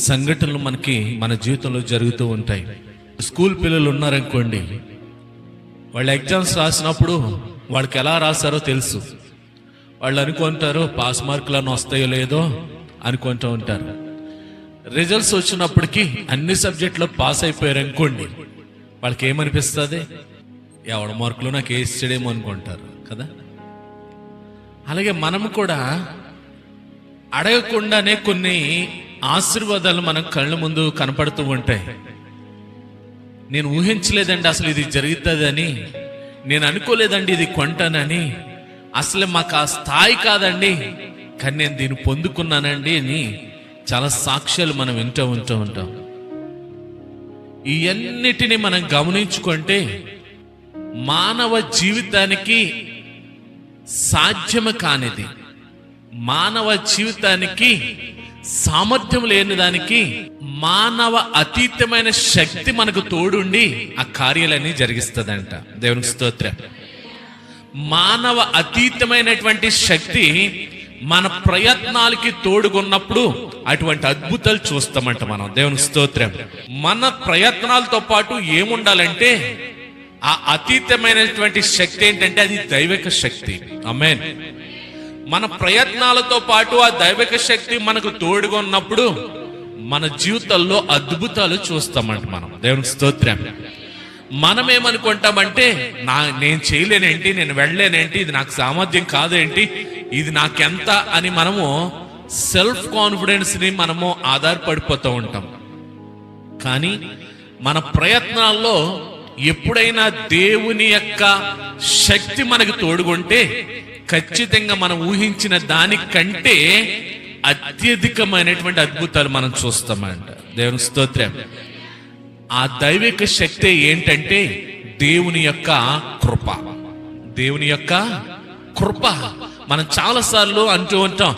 సంఘటనలు మన జీవితంలో జరుగుతూ ఉంటాయి. స్కూల్ పిల్లలు ఉన్నారనుకోండి, వాళ్ళు ఎగ్జామ్స్ రాసినప్పుడు వాళ్ళకి ఎలా రాశారో తెలుసు. వాళ్ళు అనుకుంటారు పాస్ మార్కులను వస్తాయో లేదో అనుకుంటూ ఉంటారు. రిజల్ట్స్ వచ్చినప్పటికీ అన్ని సబ్జెక్టులో పాస్ అయిపోయారు అనుకోండి, వాళ్ళకి ఏమనిపిస్తుంది? ఎవడ మార్కులు నాకు వేస్తాడేమో అనుకుంటారు కదా. అలాగే మనము కూడా అడగకుండానే కొన్ని ఆశీర్వాదాలు మన కళ్ళ ముందు కనపడుతూ ఉంటాయి. నేను ఊహించలేదండి అసలు ఇది జరుగుతుందని, నేను అనుకోలేదండి ఇది కొంటానని, అసలు మాకు ఆ స్థాయి కాదండి కానీ నేను దీన్ని పొందుకున్నానండి అని చాలా సాక్ష్యాలు మనం వింటూ ఉంటాం. ఇవన్నిటిని మనం గమనించుకుంటే మానవ జీవితానికి సాధ్యము కానిది, మానవ జీవితానికి సామర్థ్యం లేని దానికి మానవ అతీతమైన శక్తి మనకు తోడుండి ఆ కార్యాలన్నీ జరిగిస్తుందంట. దేవునికి స్తోత్రం. మానవ అతీతమైనటువంటి శక్తి మన ప్రయత్నాలకి తోడుగున్నప్పుడు అటువంటి అద్భుతాలు చూస్తామంట మనం. దేవునికి స్తోత్రం. మన ప్రయత్నాలతో పాటు ఏముండాలంటే ఆ అతీతమైనటువంటి శక్తి ఏంటంటే అది దైవిక శక్తి. ఆమేన్. మన ప్రయత్నాలతో పాటు ఆ దైవిక శక్తి మనకు తోడుగా ఉన్నప్పుడు మన జీవితంలో అద్భుతాలు చూస్తామంట మనం. దేవునికి స్తోత్రం. మనం ఏమనుకుంటామంటే నేను చేయలేనేంటి, నేను వెళ్ళలేనేంటి, ఇది నాకు సామర్థ్యం కాదేంటి, ఇది నాకెంత అని మనము సెల్ఫ్ కాన్ఫిడెన్స్ ని మనము ఆధారపడిపోతూ ఉంటాం. కానీ మన ప్రయత్నాల్లో ఎప్పుడైనా దేవుని యొక్క శక్తి మనకు తోడుకుంటే ఖచ్చితంగా మనం ఊహించిన దానికంటే అత్యధికమైనటువంటి అద్భుతాలు మనం చూస్తామంట. దేవుని స్తోత్రం. ఆ దైవిక శక్తి ఏంటంటే దేవుని యొక్క కృప. దేవుని యొక్క కృప. మనం చాలాసార్లు అంటూ ఉంటాం,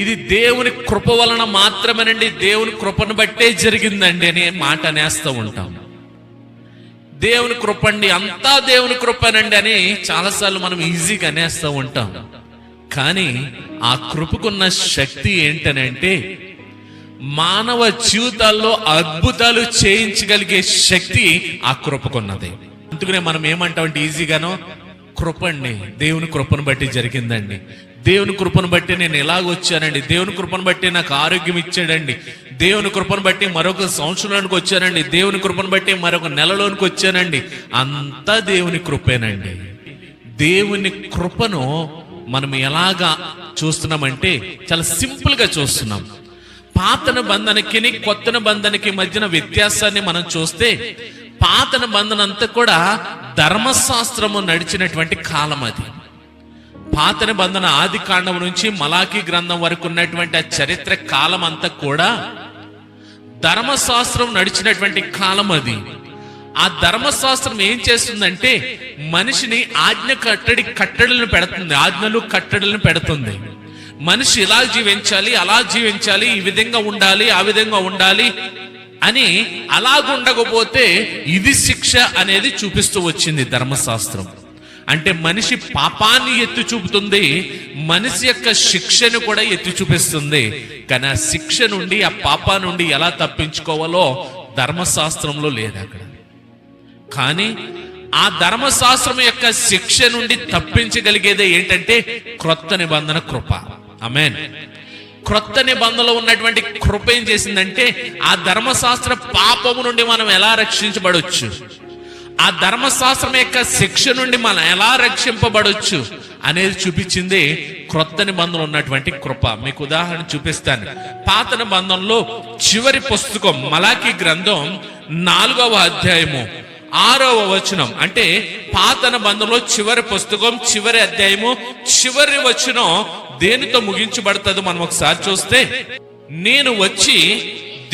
ఇది దేవుని కృప వలన మాత్రమేనండి, దేవుని కృపను బట్టే జరిగిందండి అనే మాట అనేస్తూ ఉంటాం. దేవుని కృప అండి, అంతా దేవుని కృపనండి అని చాలాసార్లు మనం ఈజీగా అనేస్తూ ఉంటాం. కానీ ఆ కృపకున్న శక్తి ఏంటనంటే మానవ జీవితాల్లో అద్భుతాలు చేయించగలిగే శక్తి ఆ కృపకున్నది. అందుకనే మనం ఏమంటామంటే ఈజీగానో కృప అండి, దేవుని కృపను బట్టి జరిగిందండి, దేవుని కృపను బట్టి నేను ఎలాగొచ్చానండి, దేవుని కృపను బట్టి నాకు ఆరోగ్యం ఇచ్చాడండి, దేవుని కృపను బట్టి మరొక సంవత్సరానికి వచ్చానండి, దేవుని కృపను బట్టి మరొక నెలలోనికి వచ్చానండి. అంతా దేవుని కృపేనండి. దేవుని కృపను మనం ఎలాగా చూస్తున్నామంటే చాలా సింపుల్ గా చూస్తున్నాం. పాత నిబంధనకి కొత్త నిబంధనకి మధ్యన వ్యత్యాసాన్ని మనం చూస్తే, పాత నిబంధన అంతా కూడా ధర్మశాస్త్రము నడిచినటువంటి కాలం అది. పాత నిబంధన ఆది కాండం నుంచి మలాకీ గ్రంథం వరకు ఉన్నటువంటి ఆ చరిత్ర కాలం అంతా కూడా ధర్మశాస్త్రం నడిచినటువంటి కాలం అది. ఆ ధర్మశాస్త్రం ఏం చేస్తుందంటే మనిషిని కట్టడలను పెడుతుంది, ఆజ్ఞలు కట్టడలను పెడుతుంది. మనిషి ఇలా జీవించాలి, అలా జీవించాలి, ఈ విధంగా ఉండాలి, ఆ విధంగా ఉండాలి అని. అలాగుండకపోతే ఇది శిక్ష అనేది చూపిస్తూ వచ్చింది ధర్మశాస్త్రం. అంటే మనిషి పాపాన్ని ఎత్తి చూపుతుంది, మనిషి యొక్క శిక్షను కూడా ఎత్తి చూపిస్తుంది. కానీ ఆ శిక్ష నుండి, ఆ పాపా నుండి ఎలా తప్పించుకోవాలో ధర్మశాస్త్రంలో లేదు అక్కడ. కానీ ఆ ధర్మశాస్త్రం యొక్క శిక్ష నుండి తప్పించగలిగేదే ఏంటంటే క్రొత్త నిబంధన కృప. ఆమేన్. క్రొత్త నిబంధనలో ఉన్నటువంటి కృప ఏం చేసిందంటే ఆ ధర్మశాస్త్ర పాపము నుండి మనం ఎలా రక్షించబడొచ్చు, ఆ ధర్మశాస్త్రం యొక్క శిక్ష నుండి మనం ఎలా రక్షింపబడొచ్చు అనేది చూపించింది క్రొత్త నిబంధనలో ఉన్నటువంటి కృప. మీకు ఉదాహరణ చూపిస్తాను. పాత నిబంధనలో చివరి పుస్తకం మలాకీ గ్రంథం 4వ అధ్యాయము 6వ వచనం, అంటే పాత నిబంధనలో చివరి పుస్తకం చివరి అధ్యాయము చివరి వచనం దేనితో ముగించబడుతుందో మనం ఒకసారి చూస్తే, నేను వచ్చి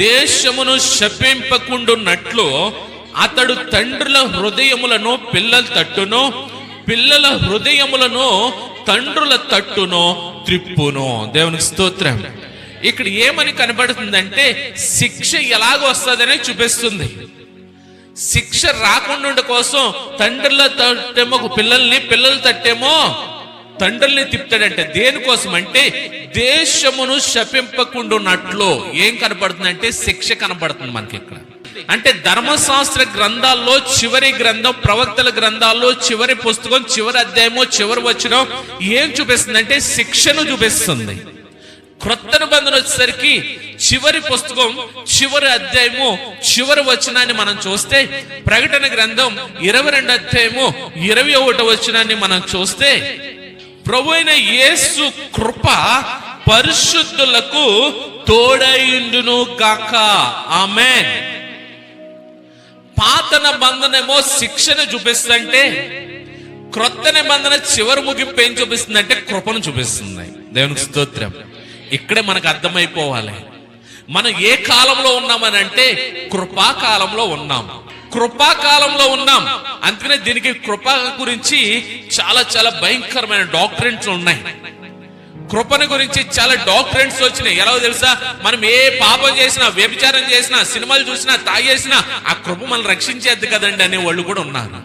దేశమును శపింపకుండున్నట్లు అతడు తండ్రుల హృదయములను పిల్లల తట్టును, పిల్లల హృదయములను తండ్రుల తట్టును త్రిప్పును. దేవునికి స్తోత్రం. ఇక్కడ ఏమని కనబడుతుందంటే శిక్ష ఎలాగో వస్తుందనే చూపిస్తుంది. శిక్ష రాకుండా కోసం తండ్రుల తట్టేమో పిల్లల్ని, పిల్లలు తట్టేమో తండ్రుల్ని తిప్పుతాడంటే దేనికోసం అంటే దేశమును శపింపకుండున్నట్లు. ఏం కనపడుతుందంటే శిక్ష కనపడుతుంది మనకి ఇక్కడ. అంటే ధర్మశాస్త్ర గ్రంథాల్లో చివరి గ్రంథం, ప్రవక్తల గ్రంథాల్లో చివరి పుస్తకం, చివరి అధ్యాయము, చివరి వచనం ఏం చూపిస్తుంది? శిక్షను చూపిస్తుంది. క్రొత్త నిబంధన వచ్చేసరికి చివరి పుస్తకం, చివరి అధ్యాయము, చివరి వచనాన్ని మనం చూస్తే, ప్రకటన గ్రంథం 22 అధ్యాయము 21 వచనాన్ని మనం చూస్తే, ప్రభు అయిన యేసు కృప పరిశుద్ధులకు తోడైండును గాక. ఆమేన్. పాత నిబంధనేమో శిక్షను చూపిస్తుంటే, క్రొత్త నిబంధన చివరి ముగింపు ఏం చూపిస్తుందంటే కృపను చూపిస్తుంది. దేవునికి స్తోత్రం. ఇక్కడే మనకు అర్థమైపోవాలి మనం ఏ కాలంలో ఉన్నామని అంటే కృపాకాలంలో ఉన్నాం. కృపాకాలంలో ఉన్నాం. అందుకనే దీనికి కృప గురించి చాలా చాలా భయంకరమైన డాక్ట్రిన్స్ ఉన్నాయి. కృపను గురించి చాలా డాక్ట్రిన్స్ వచ్చినాయి. ఎలా తెలుసా? మనం ఏ పాపం చేసినా, వ్యభిచారం చేసినా, సినిమాలు చూసినా, తాగేసినా ఆ కృప మనల్ని రక్షించేద్దు కదండి అనే వాళ్ళు కూడా ఉన్నారు.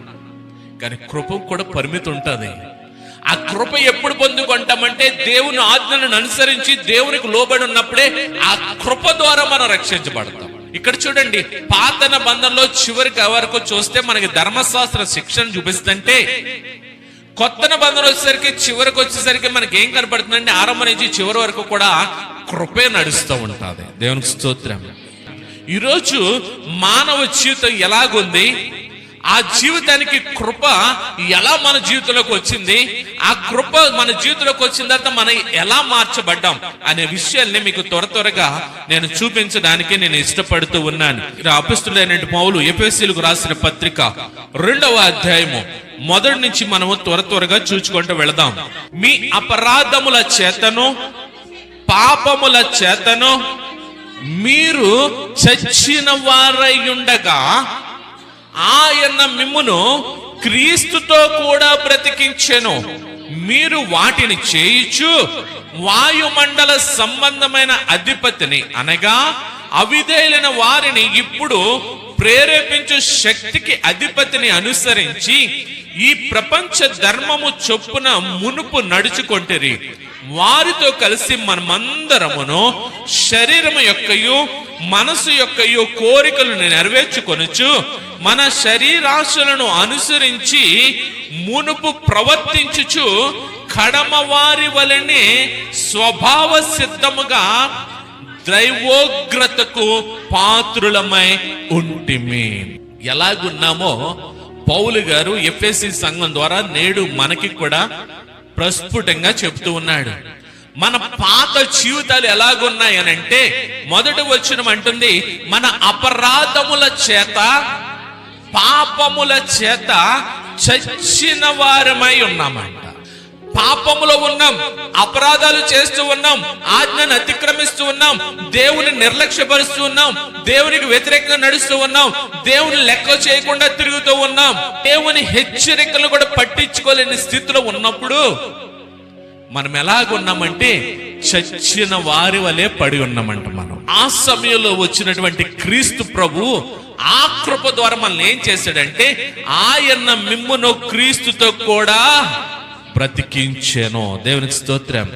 కానీ కృపకు కూడా పరిమితి ఉంటుంది. ఆ కృప ఎప్పుడు పొందుకుంటామంటే దేవుని ఆజ్ఞలను అనుసరించి దేవునికి లోబడి ఉన్నప్పుడే ఆ కృప ద్వారా మనం రక్షించబడతాం. ఇక్కడ చూడండి, పాత నిబంధనలో చివరికి వరకు చూస్తే మనకి ధర్మశాస్త్ర శిక్షను చూపిస్తుంటే, కొత్త నిబంధన వచ్చేసరికి చివరికి వచ్చేసరికి మనకి ఏం కనపడుతుందంటే ఆరంభం నుంచి చివరి వరకు కూడా కృపే నడుస్తూ ఉంటుంది. దేవునికి స్తోత్రం. ఈరోజు మానవ జీవితం ఎలాగుంది, ఆ జీవితానికి కృప ఎలా మన జీవితంలోకి వచ్చింది, ఆ కృప మన జీవితంలోకి వచ్చిన తర్వాత మనం ఎలా మార్చబడ్డాం అనే విషయాల్ని మీకు త్వరగా నేను చూపించడానికి నేను ఇష్టపడుతూ ఉన్నాను. అపొస్తలుడైన పౌలు ఎఫెసీయులకు రాసిన పత్రిక 2వ అధ్యాయము 1 నుంచి మనము త్వరగా చూచుకుంటూ వెళదాం. మీ అపరాధముల చేతను పాపముల చేతను మీరు చచ్చిన వారై ఉండగా ఆయన మిమ్మును క్రీస్తుతో కూడా బ్రతికించెను. మీరు వాటిని చేయుచు వాయుమండల సంబంధమైన అధిపతిని అనగా అవిధేయులైన వారిని ఇప్పుడు ప్రేరేపించు శక్తికి అధిపతిని అనుసరించి ఈ ప్రపంచ ధర్మము చొప్పున మునుపు నడుచుకొంటిరి. వారితో కలిసి మనమందరమును శరీరము యొక్కయు మనసు యొక్కయు కోరికలను నెరవేర్చుకొనుచు మన శరీరాశలను అనుసరించి మునుపు ప్రవర్తించుచు కడమ వారి వలనే స్వభావ సిద్ధముగా దైవోగ్రతకు పాత్రులమై ఉంటిమి. ఎలాగున్నామో పౌలు గారు ఎఫెసీ సంఘం ద్వారా నేడు మనకి కూడా ప్రస్ఫుటంగా చెప్తూ ఉన్నాడు. మన పాత జీవితాలు ఎలాగున్నాయనంటే, మొదటి వచనం అంటుంది, మన అపరాధముల చేత పాపముల చేత చచ్చిన వారమై ఉన్నామంట. పాపములో ఉన్నాం, అపరాధాలు చేస్తూ ఉన్నాం, ఆజ్ఞను అతిక్రమిస్తూ ఉన్నాం, దేవుని నిర్లక్ష్యపరుస్తూ ఉన్నాం, దేవునికి వ్యతిరేకంగా నడుస్తూ ఉన్నాం, దేవుని లెక్క చేయకుండా తిరుగుతూ ఉన్నాం, దేవుని హెచ్చరికలు కూడా పట్టించుకోలేని స్థితిలో ఉన్నప్పుడు మనం ఎలాగున్నామంటే చచ్చిన వారి వలె పడి ఉన్నామంట. మనం ఆ సమయంలో వచ్చినటువంటి క్రీస్తు ప్రభు ఆ కృప ద్వారా మనల్ని ఏం చేశాడంటే, ఆయన మిమ్మును క్రీస్తుతో కూడా బ్రతికించెను. దేవునికి స్తోత్రం.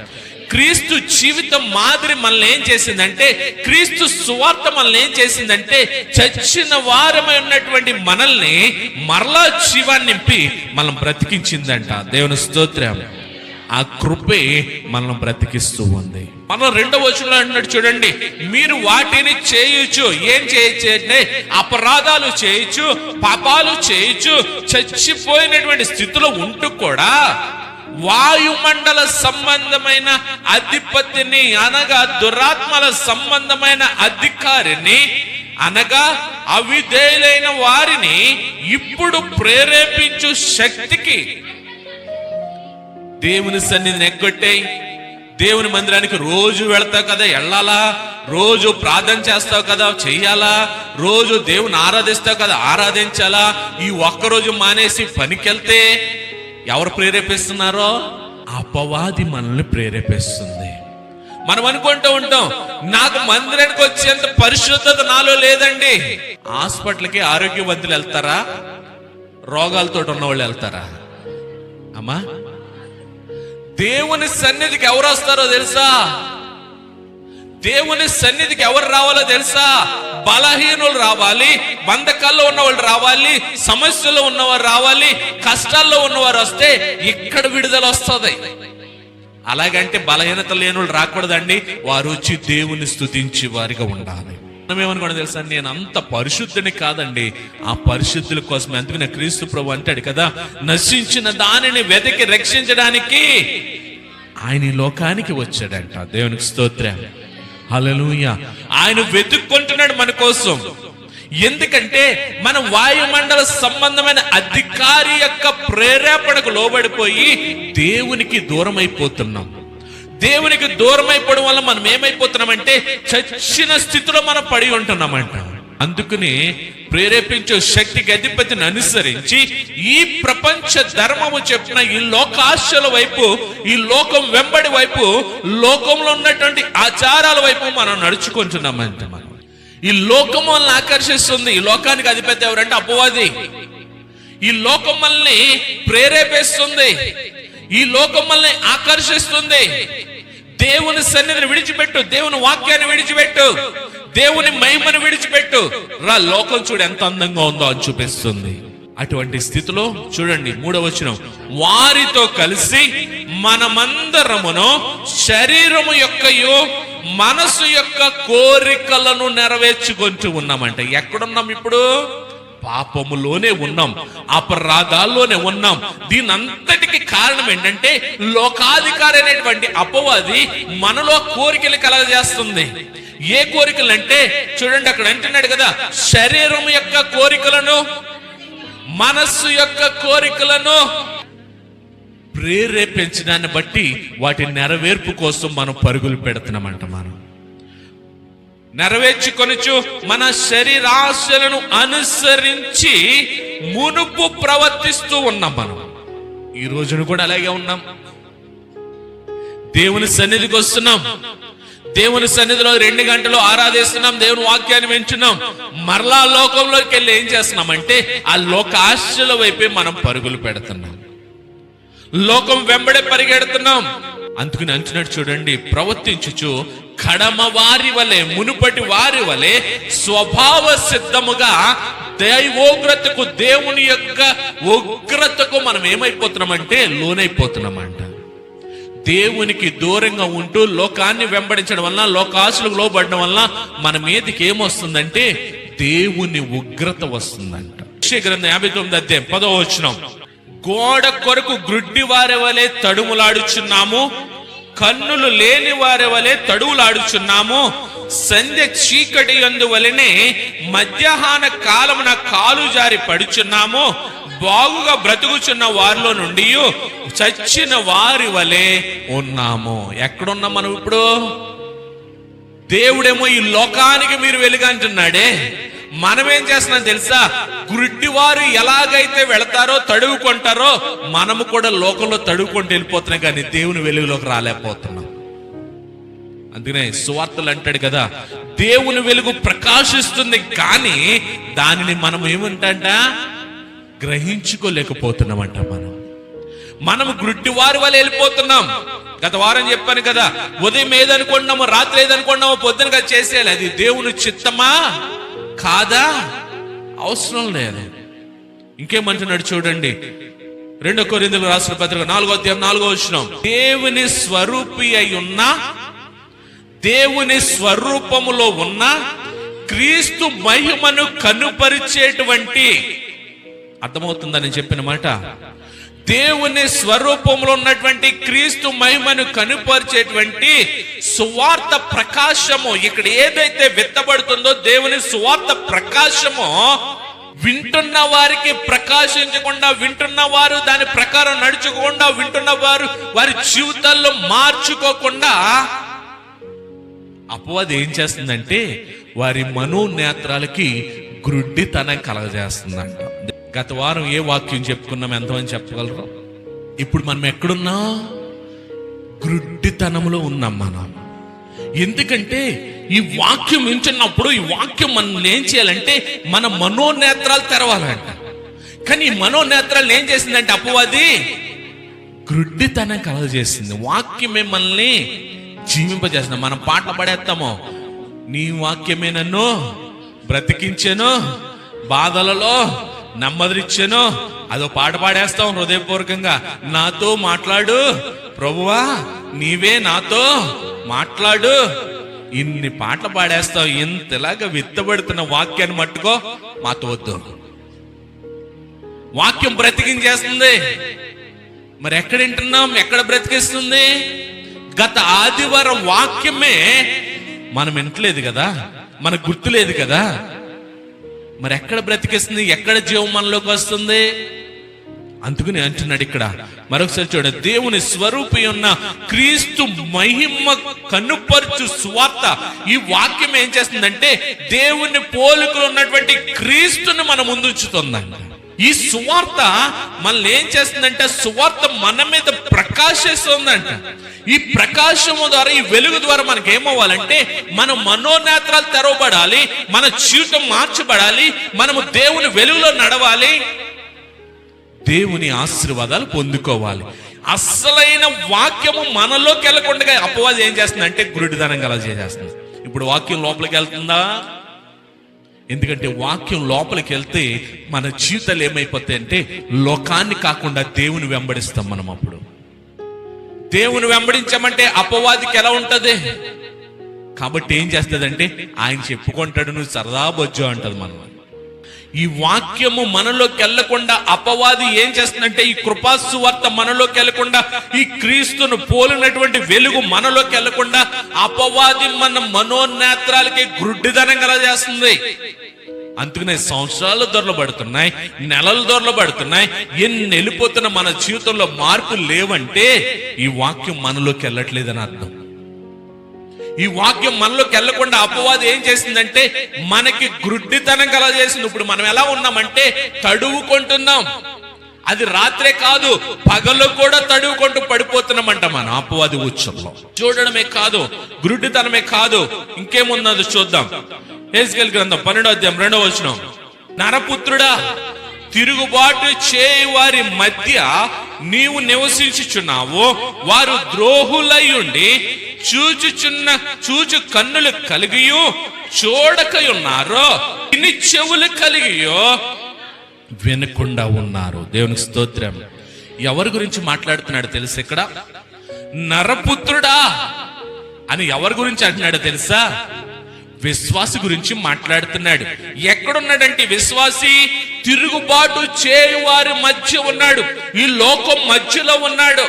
క్రీస్తు జీవితం మాదిరి మనల్ని ఏం చేసిందంటే, క్రీస్తు సువార్త మనల్ని ఏం చేసిందంటే, చచ్చిన వారమై ఉన్నటువంటి మనల్ని మరలా జీవాన్ని నింపి మనం బ్రతికించిందంట. దేవుని స్తోత్రం. ఆ కృపే మనం బ్రతికిస్తూ ఉంది. మనం 2వ వచనంలో అంటున్నాడు చూడండి, మీరు వాటిని చేయొచ్చు. ఏం చేయొచ్చు అంటే అపరాధాలు చేయొచ్చు, పాపాలు చేయొచ్చు, చచ్చిపోయినటువంటి స్థితిలో ఉంటూ కూడా వాయుమండల సంబంధమైన అధిపతిని అనగా దురాత్మల సంబంధమైన అధికారిని అనగా అవిధేయులైన వారిని ఇప్పుడు ప్రేరేపించు శక్తికి. దేవుని సన్నిధిని ఎగ్గొట్టాయి. దేవుని మందిరానికి రోజు వెళ్తావు కదా, వెళ్ళాలా? రోజు ప్రార్థన చేస్తావు కదా, చెయ్యాలా? రోజు దేవుని ఆరాధిస్తావు కదా, ఆరాధించాలా? ఈ ఒక్కరోజు మానేసి పనికెళ్తే ఎవరు ప్రేరేపిస్తున్నారో? అపవాది మనల్ని ప్రేరేపిస్తుంది. మనం అనుకుంటూ ఉంటాం, నాకు మందిరానికి వచ్చేంత పరిశుద్ధత నాలో లేదండి. హాస్పిటల్కి ఆరోగ్యవంతులు వెళ్తారా? రోగాలతో ఉన్న వాళ్ళు వెళ్తారా? అమ్మా, దేవుని సన్నిధికి ఎవరు వస్తారో తెలుసా? దేవుని సన్నిధికి ఎవరు రావాలో తెలుసా? బలహీనులు రావాలి, బంధకాల్లో ఉన్నవాళ్ళు రావాలి, సమస్యల్లో ఉన్నవారు రావాలి, కష్టాల్లో ఉన్నవారు వస్తే ఇక్కడ విడుదల వస్తుంది. అలాగంటే బలహీనత లేని రాకూడదండి, వారు వచ్చి దేవుని స్తుతించి వారిగా ఉండాలి. ఏమనుకోండి తెలుసా, నేను అంత పరిశుద్ధుని కాదండి, ఆ పరిశుద్ధుల కోసం. అందుకనే క్రీస్తు ప్రభు అంటాడు కదా, నశించిన దానిని వెతికి రక్షించడానికి ఆయన ఈ లోకానికి వచ్చాడంట. దేవునికి స్తోత్రం, హల్లెలూయా. ఆయన వెతుక్కుంటున్నాడు మన కోసం. ఎందుకంటే మన వాయుమండల సంబంధమైన అధికారి యొక్క ప్రేరేపణకు లోబడిపోయి దేవునికి దూరం అయిపోతున్నాం. దేవునికి దూరం అయిపోవడం వల్ల మనం ఏమైపోతున్నామంటే చచ్చిన స్థితిలో మనం పడి ఉంటున్నామంట. అందుకని ప్రేరేపించే శక్తికి అధిపతిని అనుసరించి ఈ ప్రపంచ ధర్మము చెప్పిన ఈ లోకాశల వైపు, ఈ లోకం వెంబడి వైపు, లోకంలో ఉన్నటువంటి ఆచారాల వైపు మనం నడుచుకుంటున్నామంట. మనం ఈ లోకం మనల్ని ఆకర్షిస్తుంది. ఈ లోకానికి అధిపతి ఎవరంటే అపవాది. ఈ లోకం మనల్ని ప్రేరేపిస్తుంది, ఈ లోకం మనల్ని ఆకర్షిస్తుంది. దేవుని సన్నిధిని విడిచిపెట్టు, దేవుని వాక్యాన్ని విడిచిపెట్టు, దేవుని మహిమను విడిచిపెట్టు, రా లోకం చూడు ఎంత అందంగా ఉందో అని చూపిస్తుంది. అటువంటి స్థితిలో చూడండి 3వ వచనం, వారితో కలిసి మనమందరమును శరీరము యొక్కయు మనసు యొక్క కోరికలను నెరవేర్చుకుంటూ ఉన్నామంట. ఎక్కడున్నాం ఇప్పుడు? పాపములోనే ఉన్నాం, అపరాధాల్లోనే ఉన్నాం. దీని అంతటికి కారణం ఏంటంటే లోకాధికారి అనేటువంటి అపవాది మనలో కోరికలు కలగజేస్తుంది. ఏ కోరికలు అంటే చూడండి, అక్కడ అంటున్నాడు కదా, శరీరం యొక్క కోరికలను, మనస్సు యొక్క కోరికలను ప్రేరేపించడాన్ని బట్టి వాటి నెరవేర్పు కోసం మనం పరుగులు పెడుతున్నామంట. మనం నెరవేర్చుకొనుచు మన శరీరాశలను అనుసరించి మునుపు ప్రవర్తిస్తూ ఉన్నాం. మనం ఈ రోజును కూడా అలాగే ఉన్నాం. దేవుని సన్నిధికి వస్తున్నాం, దేవుని సన్నిధిలో 2 గంటలు ఆరాధిస్తున్నాం, దేవుని వాక్యాన్ని వింటున్నాం. మరలా లోకంలోకి వెళ్ళి ఏం చేస్తున్నామంటే ఆ లోక ఆశల వైపే మనం పరుగులు పెడుతున్నాం, లోకం వెంబడే పరిగెడుతున్నాం. అందుకని అంటున్నాడు చూడండి, ప్రవర్తించుచు కడమ వారి వలె, మునుపటి వారి వలె స్వభావ సిద్ధముగా దైవోగ్రతకు, దేవుని యొక్క ఉగ్రతకు మనం ఏమైపోతున్నామంటే లోనైపోతున్నామంట. దేవునికి దూరంగా ఉంటూ లోకాన్ని వెంబడించడం వల్ల, లోకాశలకు లోబడడం వల్ల మన మీదకి ఏమొస్తుందంటే దేవుని ఉగ్రత వస్తుందంట. గ్రంథం 59వ అధ్యాయం 10వ వచనం, గోడ కొరకు గ్రుడ్డి వారి వలె తడుములాడుచున్నాము, కన్నులు లేని వారి వలె తడువులాడుచున్నాము, సంధ్య చీకటి యందు వలెనే మధ్యాహ్న కాలమున కాలు జారి పడుచున్నాము, బాగుగా బ్రతుకుచున్న వారిలో నుండి చచ్చిన వారి వలె ఉన్నాము. ఎక్కడున్నాం మనం ఇప్పుడు? దేవుడేమో ఈ లోకానికి మీరు వెలుగంటున్నాడే, మనమేం చేస్తున్నాం తెలుసా? గుడ్డివారు ఎలాగైతే వెళతారో, తడువుకుంటారో, మనము కూడా లోకంలో తడువుకుంటూ వెళ్ళిపోతున్నాం, కానీ దేవుని వెలుగులోకి రాలేకపోతున్నాం. అందుకనే సువార్తలు అంటాడు కదా, దేవుని వెలుగు ప్రకాశిస్తుంది కానీ దానిని మనం ఏమంటంట గ్రహించుకోలేకపోతున్నామంట. మనం గుడ్డివారి వల్ల వెళ్ళిపోతున్నాం. గత వారం చెప్పాను కదా, ఉదయం ఏదనుకున్నామో, రాత్రి ఏదనుకున్నామో పొద్దునగా చేసేయాలి. అది దేవుని చిత్తమా కాదా? అవసరం లేదు. ఇంకేమంటున్నాడు చూడండి, 2 కొరింథీయులకు రాసిన పత్రిక 4వ అధ్యాయం 4వ వచనం, దేవుని స్వరూపి అయి ఉన్న, దేవుని స్వరూపములో ఉన్న క్రీస్తు మహిమను కనుపరిచేటువంటి, అర్థమవుతుందని చెప్పిన మాట, దేవుని స్వరూపంలో ఉన్నటువంటి క్రీస్తు మహిమను కనుపరిచేటువంటి సువార్త ప్రకాశము, ఇక్కడ ఏదైతే విత్తబడుతుందో దేవుని సువార్త ప్రకాశము, వింటున్న వారికి ప్రకాశించకుండా, వింటున్న వారు దాని ప్రకారం నడుచుకోకుండా, వింటున్న వారు వారి జీవితాల్లో మార్చుకోకుండా అపవాది ఏం చేస్తుందంటే వారి మనోనేత్రాలకి గ్రుడ్డితనం కలగజేస్తుందంట. గత వారం ఏ వాక్యం చెప్పుకున్నాం, ఎంతమంది చెప్పగలరు? ఇప్పుడు మనం ఎక్కడున్నా? గ్రుడ్డితనంలో ఉన్నాం మనం. ఎందుకంటే ఈ వాక్యం వింటున్నప్పుడు ఈ వాక్యం మనం ఏం చేయాలంటే మన మనోనేత్రాలు తెరవాలంట. కానీ ఈ మనోనేత్రాలు ఏం చేసిందంటే అపవాది గ్రుడ్డితనం కలగజేస్తుంది. వాక్యం మిమ్మల్ని జీవింపజేస్తుంది. మనం పాటలు పడేస్తాము, నీ వాక్యమే నన్ను బ్రతికించెను, బాధలలో నెమ్మదినిచ్చెను, అదో పాట పాడేస్తాం హృదయపూర్వకంగా. నాతో మాట్లాడు ప్రభువా, నీవే నాతో మాట్లాడు. ఇన్ని పాటలు పాడేస్తాం. ఇంతలాగా విత్తబడుతున్న వాక్యాన్ని మట్టుకో మాతో వద్దు. వాక్యం బ్రతికించేస్తుంది. మరి ఎక్కడ వింటున్నాం, ఎక్కడ బ్రతికిస్తుంది? గత ఆదివారం వాక్యమే మనం వింటలేదు కదా, మనకు గుర్తులేదు కదా. మరి ఎక్కడ బ్రతికిస్తుంది, ఎక్కడ జీవం మనలోకి వస్తుంది? అందుకని అంటున్నాడు ఇక్కడ మరొకసారి చూడండి, దేవుని స్వరూపి ఉన్న క్రీస్తు మహిమ కనుపరచు సువార్త. ఈ వాక్యం ఏం చేస్తుందంటే దేవుని పోలికలు ఉన్నటువంటి క్రీస్తుని మన ముందు ఉంచుతుందంట. ఈ సువార్త మనల్ని ఏం చేస్తుందంటే, సువార్త మన మీద ప్రకాశిస్తుందంట. ఈ ప్రకాశము ద్వారా, ఈ వెలుగు ద్వారా మనకి ఏమవ్వాలంటే, మన మనోనేత్రాలు తెరవబడాలి, మన జీవితం మార్చబడాలి, మనము దేవుని వెలుగులో నడవాలి, దేవుని ఆశీర్వాదాలు పొందుకోవాలి. అసలైన వాక్యము మనలోకి వెళ్ళకుండా అపవాది ఏం చేస్తుందంటే గురుడిదనం కలగజేస్తుంది. ఇప్పుడు వాక్యం లోపలికి వెళ్తుందా? ఎందుకంటే వాక్యం లోపలికి వెళ్తే మన జీవితాలు ఏమైపోతాయంటే లోకాన్ని కాకుండా దేవుని వెంబడిస్తాం మనం. అప్పుడు దేవుని వెంబడించామంటే అపవాదికి ఎలా ఉంటది? కాబట్టి ఏం చేస్తుందంటే ఆయన చెప్పుకుంటాడు, నువ్వు సరదా బొజ్జో అంటది మనం. ఈ వాక్యము మనలోకి వెళ్లకుండా అపవాది ఏం చేస్తుందంటే, ఈ కృపాసువార్త మనలోకి వెళ్లకుండా, ఈ క్రీస్తును పోలినటువంటి వెలుగు మనలోకి వెళ్లకుండా అపవాది మన మనోనేత్రాలకి గుడ్డిదనం కలగజేస్తుంది. అందుకనే సంవత్సరాలు దొరలబడుతున్నాయి, నెలలు దొరలబడుతున్నాయి, ఎన్ని వెళ్ళిపోతున్న మన జీవితంలో మార్పులు లేవంటే ఈ వాక్యం మనలోకి వెళ్ళట్లేదని అర్థం. ఈ వాక్యం మనలోకి వెళ్ళకుండా అపవాది ఏం చేసిందంటే మనకి గుడ్డితనం కలగజేసింది. ఇప్పుడు మనం ఎలా ఉన్నామంటే తడువుకుంటున్నాం. అది రాత్రే కాదు, పగలు కూడా తడువుకుంటూ పడిపోతున్నామంట మనం అపవాది ఉచ్చంలో. చూడడమే కాదు, గుడ్డితనమే కాదు, ఇంకేమున్నది చూద్దాం. హెజ్కేలు గ్రంథం 12వ అధ్యాయం 2వ వచనం, నరపుత్రుడా, తిరుగుబాటు చేయి వారి మధ్య నీవు నివసించుచున్నావు, వారు ద్రోహులై ఉండి చూచు కన్నులు కలిగియో చూడకయున్నారు, ఇన్ని చెవులు కలిగియో వినకుండా ఉన్నారు. దేవునికి స్తోత్రం. ఎవరి గురించి మాట్లాడుతున్నాడు తెలుసు? ఇక్కడ నరపుత్రుడా అని ఎవరి గురించి అంటున్నాడో తెలుసా? విశ్వాసి గురించి మాట్లాడుతున్నాడు. ఎక్కడున్నాడంటే విశ్వాసి తిరుగుబాటు చేయు వారి మధ్య ఉన్నాడు, ఈ లోకం మధ్యలో ఉన్నాడు,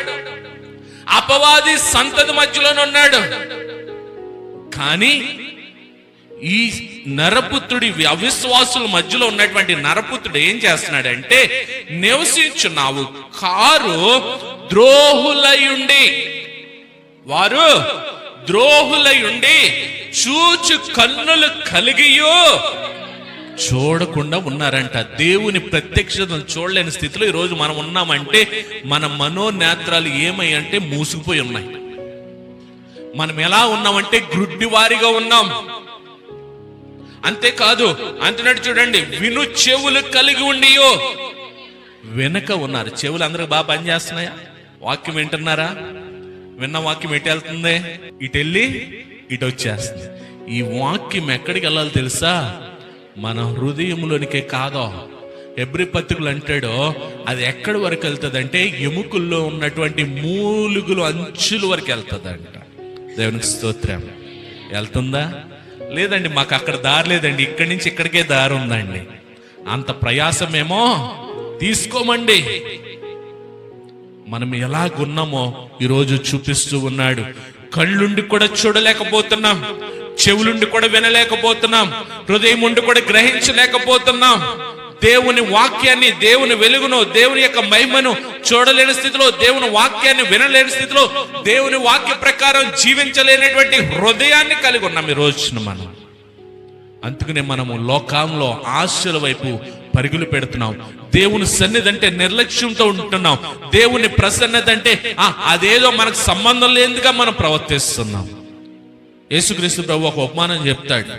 అపవాది సంతతి మధ్యలోనే ఉన్నాడు. కానీ ఈ నరపుత్రుడి అవిశ్వాసుల మధ్యలో ఉన్నటువంటి నరపుత్రుడు ఏం చేస్తున్నాడంటే, నివసించున్నావు కారు ద్రోహులయుండి, వారు ద్రోహులయుండి చూచు కన్నులు కలిగియో చూడకుండా ఉన్నారంట. దేవుని ప్రత్యక్షతను చూడలేని స్థితిలో ఈరోజు మనం ఉన్నామంటే మన మనోనేత్రాలు ఏమయ్యంటే మూసుకుపోయి ఉన్నాయి. మనం ఎలా ఉన్నామంటే గ్రుడ్డివారిగా ఉన్నాం. అంతేకాదు అంటున్నాడు చూడండి, విను చెవులు కలిగి ఉండియో వెనక ఉన్నారు. చెవులు అందరికి బాగా పనిచేస్తున్నాయా? వాక్యం వింటున్నారా? విన్న వాక్యం ఎటు వెళ్తుంది? ఇటు వెళ్ళి ఇటు వచ్చేస్తుంది. ఈ వాక్యం ఎక్కడికి వెళ్ళాలి తెలుసా? మన హృదయంలోనికే కాదో. హెబ్రీ పత్రికలు అంటాడో అది ఎక్కడి వరకు వెళ్తుంది అంటే ఎముకల్లో ఉన్నటువంటి మూలుగులు అంచుల వరకు వెళ్తుందంట. దేవునికి స్తోత్రం. వెళ్తుందా? లేదండి, మాకు అక్కడ దారి లేదండి, ఇక్కడి నుంచి ఇక్కడికే దారి ఉందండి. అంత ప్రయాసమేమో తీసుకోమండి. మనం ఎలాగున్నామో ఈరోజు చూపిస్తూ ఉన్నాడు. కళ్ళుండి కూడా చూడలేకపోతున్నాం, చెవులుండి కూడా వినలేకపోతున్నాం, హృదయం ఉండి కూడా గ్రహించలేకపోతున్నాం. దేవుని వాక్యాన్ని, దేవుని వెలుగును, దేవుని యొక్క మహిమను చూడలేని స్థితిలో, దేవుని వాక్యాన్ని వినలేని స్థితిలో, దేవుని వాక్య ప్రకారం జీవించలేనటువంటి హృదయాన్ని కలిగి ఉన్నాం ఈ రోజున మనం. అందుకనే మనము లోకంలో ఆశల వైపు పరుగులు పెడుతున్నాం. దేవుని సన్నిధి అంటే నిర్లక్ష్యంతో ఉంటున్నాం. దేవుని ప్రసన్నత అంటే అదేదో మనకు సంబంధం లేదుగా మనం ప్రవర్తిస్తున్నాం. యేసుక్రీస్తు ప్రభు ఒక ఉపమానం చెప్తాడు.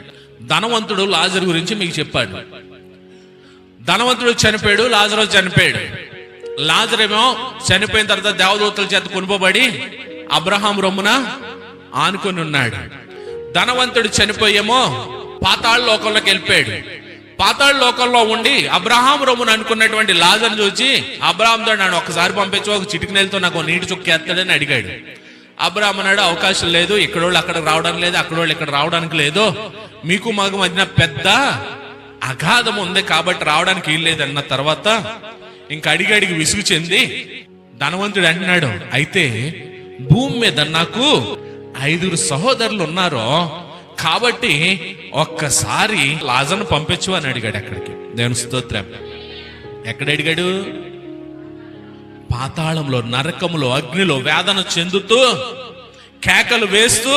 ధనవంతుడు లాజరు గురించి మీకు చెప్పాడు. ధనవంతుడు చనిపోయాడు, లాజరు చనిపోయాడు. లాజరేమో చనిపోయిన తర్వాత దేవదూతల చేత కొనుపోబడి అబ్రహాం రొమ్మున ఆనుకొని ఉన్నాడు. ధనవంతుడు చనిపోయేమో పాతాళ లోకంలోకి వెళ్ళిపోయాడు. పాతాళ లోకంలో ఉండి అబ్రహాం రొమ్మును అనుకున్నటువంటి లాజర్ని చూసి అబ్రహాంతో నన్ను ఒకసారి పంపించు, ఒక చిటికి నెలతో నాకు నీటి చుక్కేస్తాడని అడిగాడు. అబ్రహాం అన్నాడు, అవకాశం లేదు, ఇక్కడోళ్ళు అక్కడికి రావడానికి లేదు, అక్కడోళ్ళు ఇక్కడ రావడానికి లేదు, మీకు మాకు మధ్యన పెద్ద అగాధం ఉంది కాబట్టి రావడానికి వీల్లేదన్న తర్వాత ఇంకా అడిగి విసుగు చెంది ధనవంతుడు అంటున్నాడు, అయితే భూమి మీద నాకు 5 సహోదరులు ఉన్నారో కాబట్టి ఒక్కసారి లాజర్ను పంపించు అని అడిగాడు. అక్కడికి దేవుని స్తోత్రం. ఎక్కడ అడిగాడు? పాతాళంలో, నరకములో, అగ్నిలో వేదన చెందుతూ కేకలు వేస్తూ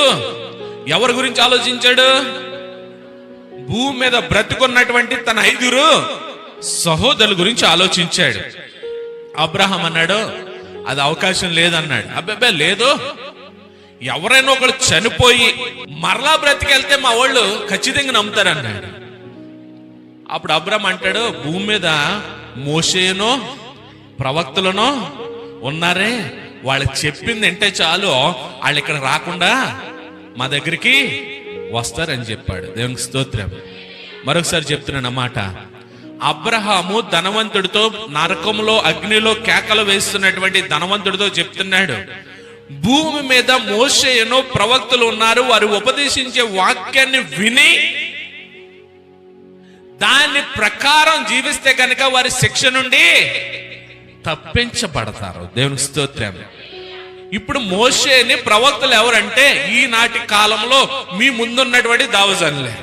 ఎవరి గురించి ఆలోచించాడు? భూమి మీద బ్రతుకున్నటువంటి తన 5 సహోదరుల గురించి ఆలోచించాడు. అబ్రహాం అన్నాడు, అది అవకాశం లేదన్నాడు. అబ్బాయి లేదు, ఎవరైనా ఒకళ్ళు చనిపోయి మరలా బ్రతికెళ్తే మా వాళ్ళు ఖచ్చితంగా నమ్ముతారన్నాడు. అప్పుడు అబ్రహాం అంటాడు, భూమి మీద మోషేనో ప్రవక్తలనో ఉన్నారే, వాళ్ళు చెప్పింది అంటే చాలు వాళ్ళు ఇక్కడ రాకుండా మా దగ్గరికి వస్తారని చెప్పాడు. దేవునికి స్తోత్రం. మరొకసారి చెప్తున్నాను అన్నమాట. అబ్రహాము ధనవంతుడితో, నరకంలో అగ్నిలో కేకలు వేస్తున్నటువంటి ధనవంతుడితో చెప్తున్నాడు, భూమి మీద మోషేను ప్రవక్తలు ఉన్నారు, వారు ఉపదేశించే వాక్యాన్ని విని దాని ప్రకారం జీవిస్తే కనుక వారి శిక్ష నుండి తప్పించబడతారు. దేవునికి స్తోత్రం. ఇప్పుడు మోషేని ప్రవక్తలు ఎవరంటే ఈనాటి కాలంలో మీ ముందున్నటువంటి దావజనులే.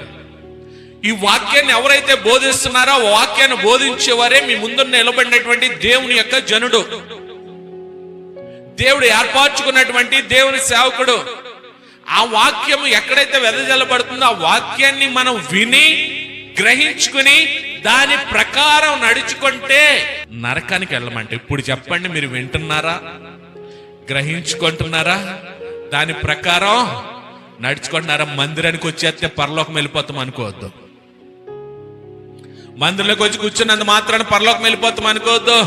ఈ వాక్యాన్ని ఎవరైతే బోధిస్తున్నారో ఆ వాక్యాన్ని బోధించేవారే మీ ముందు నిలబడినటువంటి దేవుని యొక్క జనుడు, దేవుడు ఏర్పరచుకున్నటువంటి దేవుని సేవకుడు. ఆ వాక్యం ఎక్కడైతే వెదజల్లబడుతుందో ఆ వాక్యాన్ని మనం విని గ్రహించుకుని దాని ప్రకారం నడుచుకుంటే నరకానికి వెళ్ళమంటే. ఇప్పుడు చెప్పండి, మీరు వింటున్నారా? గ్రహించుకుంటున్నారా? దాని ప్రకారం నడుచుకుంటున్నారా? మందిరానికి వచ్చేస్తే పరలోకం వెళ్ళిపోతాం అనుకోవద్దు. మందిరంలోకి వచ్చి కూర్చున్నంత మాత్రాన పరలోకం వెళ్ళిపోతాం అనుకోవద్దు.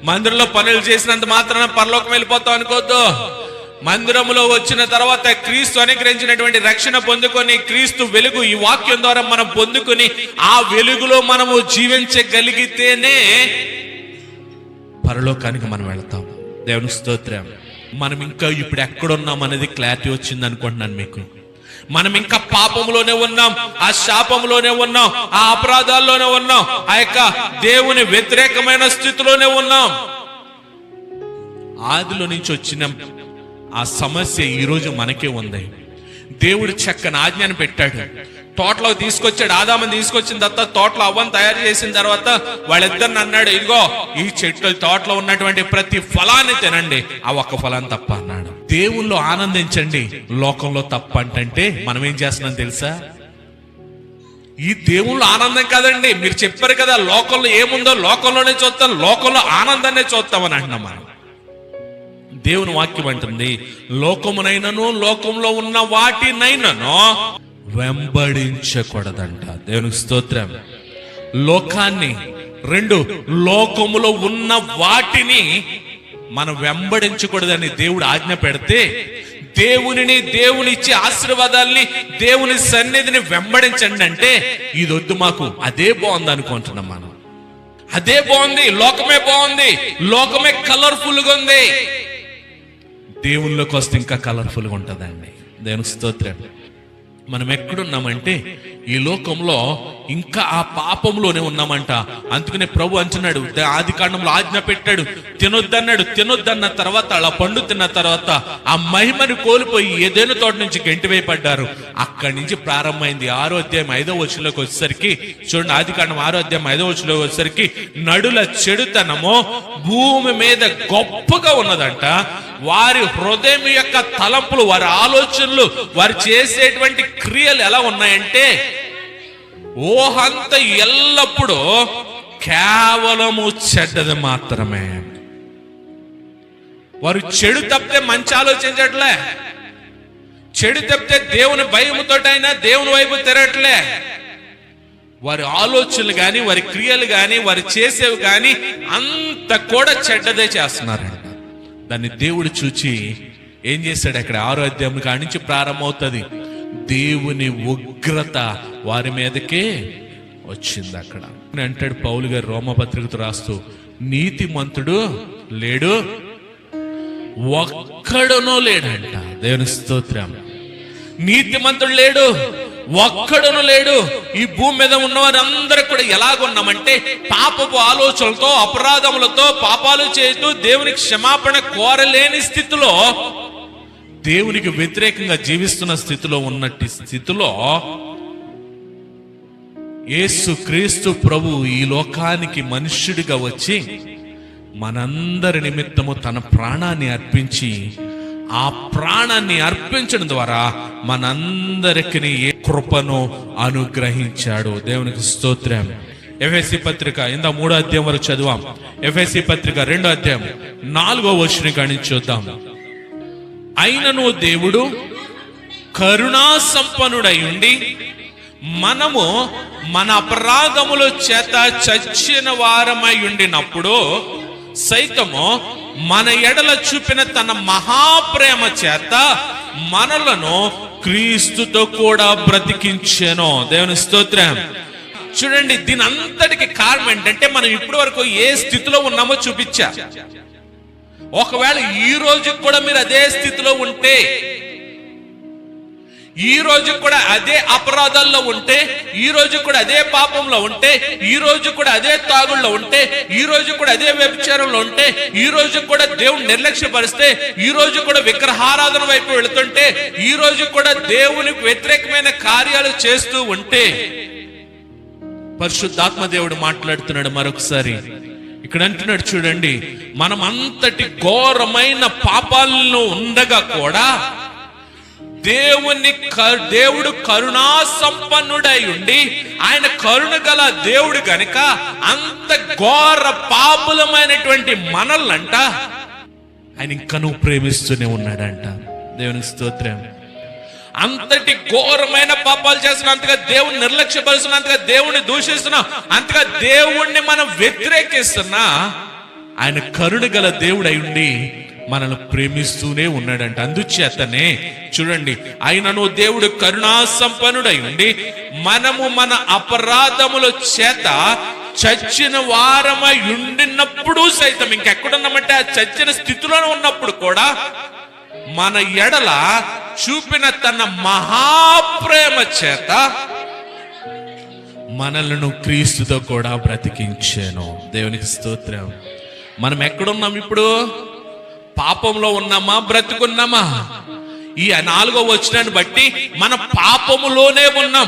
మందిరంలో పనులు చేసినంత మాత్రాన పరలోకం వెళ్ళిపోతాం అనుకోవద్దు. మందిరంలో వచ్చిన తర్వాత క్రీస్తు అనుగ్రహించినటువంటి రక్షణ పొందుకొని క్రీస్తు వెలుగు ఈ వాక్యం ద్వారా మనం పొందుకొని ఆ వెలుగులో మనము జీవించగలిగితేనే పరలోకానికి మనం వెళ్తాం. దేవుని స్తోత్రం. మనం ఇంకా ఇప్పుడు ఎక్కడున్నాం అనేది క్లారిటీ వచ్చింది అనుకుంటున్నాను మీకు. మనం ఇంకా పాపంలోనే ఉన్నాం, ఆ శాపంలోనే ఉన్నాం, ఆ అపరాధాల్లోనే ఉన్నాం, ఆ యొక్క దేవుని వ్యతిరేకమైన స్థితిలోనే ఉన్నాం. ఆదిలో నుంచి వచ్చిన ఆ సమస్య ఈరోజు మనకే ఉంది. దేవుడు చక్కని ఆజ్ఞను పెట్టాడు. తోటలో తీసుకొచ్చాడు, ఆదాముని తీసుకొచ్చిన తర్వాత తోటలో అవ్వను తయారు చేసిన తర్వాత వాళ్ళిద్దరిని అన్నాడు, ఇదిగో ఈ చెట్లు తోటలో ఉన్నటువంటి ప్రతి ఫలాన్ని తినండి, ఆ ఒక్క ఫలాన్ని తప్ప అన్నాడు. దేవుల్లో ఆనందించండి, లోకంలో తప్ప అంటే మనం ఏం చేస్తున్నాం తెలుసా? ఈ దేవుళ్ళు ఆనందం కాదండి. మీరు చెప్పారు కదా, లోకంలో ఏముందో లోకంలోనే చూస్తాం, లోకంలో ఆనందాన్నే చూస్తామని అంటున్నాం మనం. దేవుని వాక్యం అంటుంది, లోకమునైనను లోకంలో ఉన్న వాటినైనను వెంబడించకూడదంట. దేవునికి స్తోత్రం. లోకాన్ని, 2 లోకములో ఉన్న వాటిని మనం వెంబడించకూడదని దేవుడు ఆజ్ఞ పెడితే, దేవునిని, దేవుని ఇచ్చే ఆశీర్వాదాల్ని, దేవుని సన్నిధిని వెంబడించండి అంటే ఇది వద్దు మాకు, అదే బాగుంది అనుకుంటున్నాం మనం. అదే బాగుంది, లోకమే బాగుంది, లోకమే కలర్ఫుల్ గా ఉంది. దేవుళ్ళకి వస్తే ఇంకా కలర్ఫుల్గా ఉంటుందండి. దేవుని స్తోత్రం. మనం ఎక్కడున్నామంటే ఈ లోకంలో ఇంకా ఆ పాపంలోనే ఉన్నామంట. అందుకనే ప్రభు అంటున్నాడు, ఆది కాండంలో ఆజ్ఞ పెట్టాడు, తినొద్దన్నాడు. తినొద్దన్న తర్వాత అలా పండు తిన్న తర్వాత ఆ మహిమను కోల్పోయి ఏదైనా తోట నుంచి గెంటివేయబడ్డారు. అక్కడి నుంచి ప్రారంభమైంది. 6వ అధ్యాయం 5వ వచనంలోకి వచ్చేసరికి చూడండి, ఆది కాండం 6వ అధ్యాయం 5వ వచనంలోకి వచ్చేసరికి నడుల చెడుతనము భూమి మీద గొప్పగా ఉన్నదంట. వారి హృదయం యొక్క తలంపులు, వారి ఆలోచనలు, వారు చేసేటువంటి క్రియలు ఎలా ఉన్నాయంటే ఓహంత ఎల్లప్పుడూ కేవలము చెడ్డది మాత్రమే. వారు చెడు తప్పితే మంచి ఆలోచించట్లే, చెడు తప్పితే దేవుని భయముతోటైనా దేవుని వైపు తిరగట్లే. వారి ఆలోచనలు కానీ, వారి క్రియలు కానీ, వారు చేసేవి కానీ అంత కూడా చెడ్డదే చేస్తున్నారంట. దాన్ని దేవుడు చూచి ఏం చేశాడు? అక్కడ 6వ అధ్యాయం కాడి నుంచి ప్రారంభమవుతుంది. దేవుని ఉగ్రత వారి మీదకే వచ్చింది. అక్కడ అంటాడు పౌలు గారు రోమపత్రికతో రాస్తూ, నీతిమంతుడు లేడు, ఒక్కడునో లేడంట. దేవుని స్తోత్రం. నీతిమంతుడు లేడు, ఒక్కడును లేడు. ఈ భూమి మీద ఉన్నవారందరూ కూడా ఎలాగున్నామంటే పాపపు ఆలోచనలతో, అపరాధములతో, పాపాలు చేస్తూ దేవునికి క్షమాపణ కోరలేని స్థితిలో, దేవునికి వ్యతిరేకంగా జీవిస్తున్న స్థితిలో ఉన్నట్టి స్థితిలో యేసు క్రీస్తు ప్రభు ఈ లోకానికి మనుష్యుడిగా వచ్చి మనందరి నిమిత్తము తన ప్రాణాన్ని అర్పించి, ఆ ప్రాణాన్ని అర్పించడం ద్వారా మనందరికి ఏ కృపను అనుగ్రహించాడు. దేవునికి స్తోత్రం. ఎఫెసీ పత్రిక 3వ అధ్యాయం వరకు చదివాం. ఎఫెసీ పత్రిక 2వ అధ్యాయం 4వ వచనం కాడి చూద్దాం. అయినను దేవుడు కరుణా సంపన్నుడై ఉండి మనము మన అపరాధముల చేత చచ్చిన వారమై ఉండినప్పుడు సైతము మన ఎడల చూపిన తన మహాప్రేమ చేత మనలను క్రీస్తుతో కూడా బ్రతికించెను. దేవుని స్తోత్రం. చూడండి, దీని అంతటికి కారణం ఏంటంటే మనం ఇప్పటి వరకు ఏ స్థితిలో ఉన్నామో చూపించా. ఒకవేళ ఈ రోజు కూడా మీరు అదే స్థితిలో ఉంటే, ఈ రోజు కూడా అదే అపరాధాల్లో ఉంటే, ఈ రోజు కూడా అదే పాపంలో ఉంటే, ఈ రోజు కూడా అదే తాగుల్లో ఉంటే, ఈ రోజు కూడా అదే వ్యభిచారంలో ఉంటే, ఈ రోజు కూడా దేవుని నిర్లక్ష్యపరిస్తే, ఈ రోజు కూడా విగ్రహారాధన వైపు వెళుతుంటే, ఈ రోజు కూడా దేవునికి వ్యతిరేకమైన కార్యాలు చేస్తూ ఉంటే, పరిశుద్ధాత్మ దేవుడు మాట్లాడుతున్నాడు మరొకసారి. ఇక్కడ అంటున్నాడు చూడండి, మనం అంతటి ఘోరమైన పాపాలను ఉండగా కూడా దేవుడు కరుణా సంపన్నుడై ఉండి, ఆయన కరుణ గల దేవుడు గనుక అంత ఘోర పాపులమైనటువంటి మనల్నంట ఆయన ఇంకనూ ప్రేమిస్తూనే ఉన్నాడంట. దేవునికి స్తోత్రం. అంతటి ఘోరమైన పాపాలు చేస్తున్నంతగా, దేవుని నిర్లక్ష్యపరుస్తున్నంతగా, దేవుణ్ణి దూషిస్తున్నా, అంతగా దేవుణ్ణి మనం వ్యతిరేకిస్తున్నా, ఆయన కరుణ గల దేవుడు అయి ఉండి మనల్ని ప్రేమిస్తూనే ఉన్నాడంట. అందుచేతనే చూడండి, ఆయనను దేవుడు కరుణా సంపన్నుడై ఉండి మనము మన అపరాధముల చేత చచ్చిన వారమై ఉండినప్పుడు సైతం, ఇంకెక్కడున్నామంటే ఆ చచ్చిన స్థితిలోనే ఉన్నప్పుడు కూడా మన ఎడల చూపిన తన మహాప్రేమ చేత మనలను క్రీస్తుతో కూడా బ్రతికించాను. దేవునికి స్తోత్రం. మనం ఎక్కడున్నాం ఇప్పుడు? పాపంలో ఉన్నామా, బ్రతుకున్నామా? ఈ 4వ వచనాన్ని బట్టి మన పాపములోనే ఉన్నాం,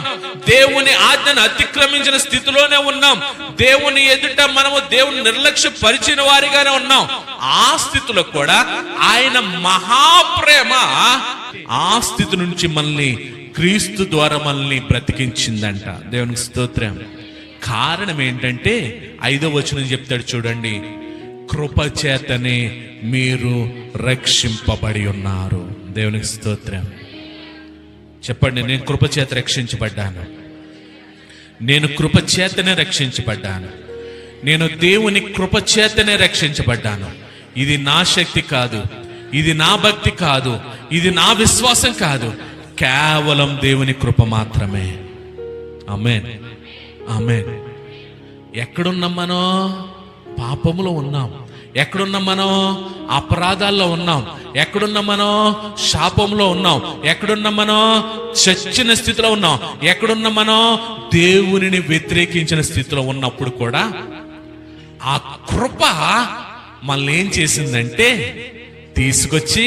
దేవుని ఆజ్ఞను అతిక్రమించిన స్థితిలోనే ఉన్నాం, దేవుని ఎదుట మనము దేవుని నిర్లక్ష్య పరిచిన వారిగానే ఉన్నాం. ఆ స్థితిలో కూడా ఆయన మహాప్రేమ ఆ స్థితి నుంచి మనల్ని క్రీస్తు ద్వారా మనల్ని బ్రతికించిందంట. దేవునికి స్తోత్రం. కారణం ఏంటంటే 5వ వచనం చెప్తాడు చూడండి, కృపచేతనే మీరు రక్షింపబడి ఉన్నారు. దేవునికి స్తోత్రం. చెప్పండి, నేను కృపచేత రక్షించబడ్డాను. నేను కృపచేతనే రక్షించబడ్డాను. నేను దేవుని కృపచేతనే రక్షించబడ్డాను. ఇది నా శక్తి కాదు, ఇది నా భక్తి కాదు, ఇది నా విశ్వాసం కాదు, కేవలం దేవుని కృప మాత్రమే. ఆమేన్, ఆమేన్. ఎక్కడున్నాం మనం? పాపములో ఉన్నాం. ఎక్కడున్నాం మనం? అపరాధాల్లో ఉన్నాం. ఎక్కడున్నాం మనం? శాపంలో ఉన్నాం. ఎక్కడున్నాం మనం? చచ్చిన స్థితిలో ఉన్నాం. ఎక్కడున్నాం మనం? దేవునిని వ్యతిరేకించిన స్థితిలో ఉన్నప్పుడు కూడా ఆ కృప మనల్ని ఏం చేసిందంటే తీసుకొచ్చి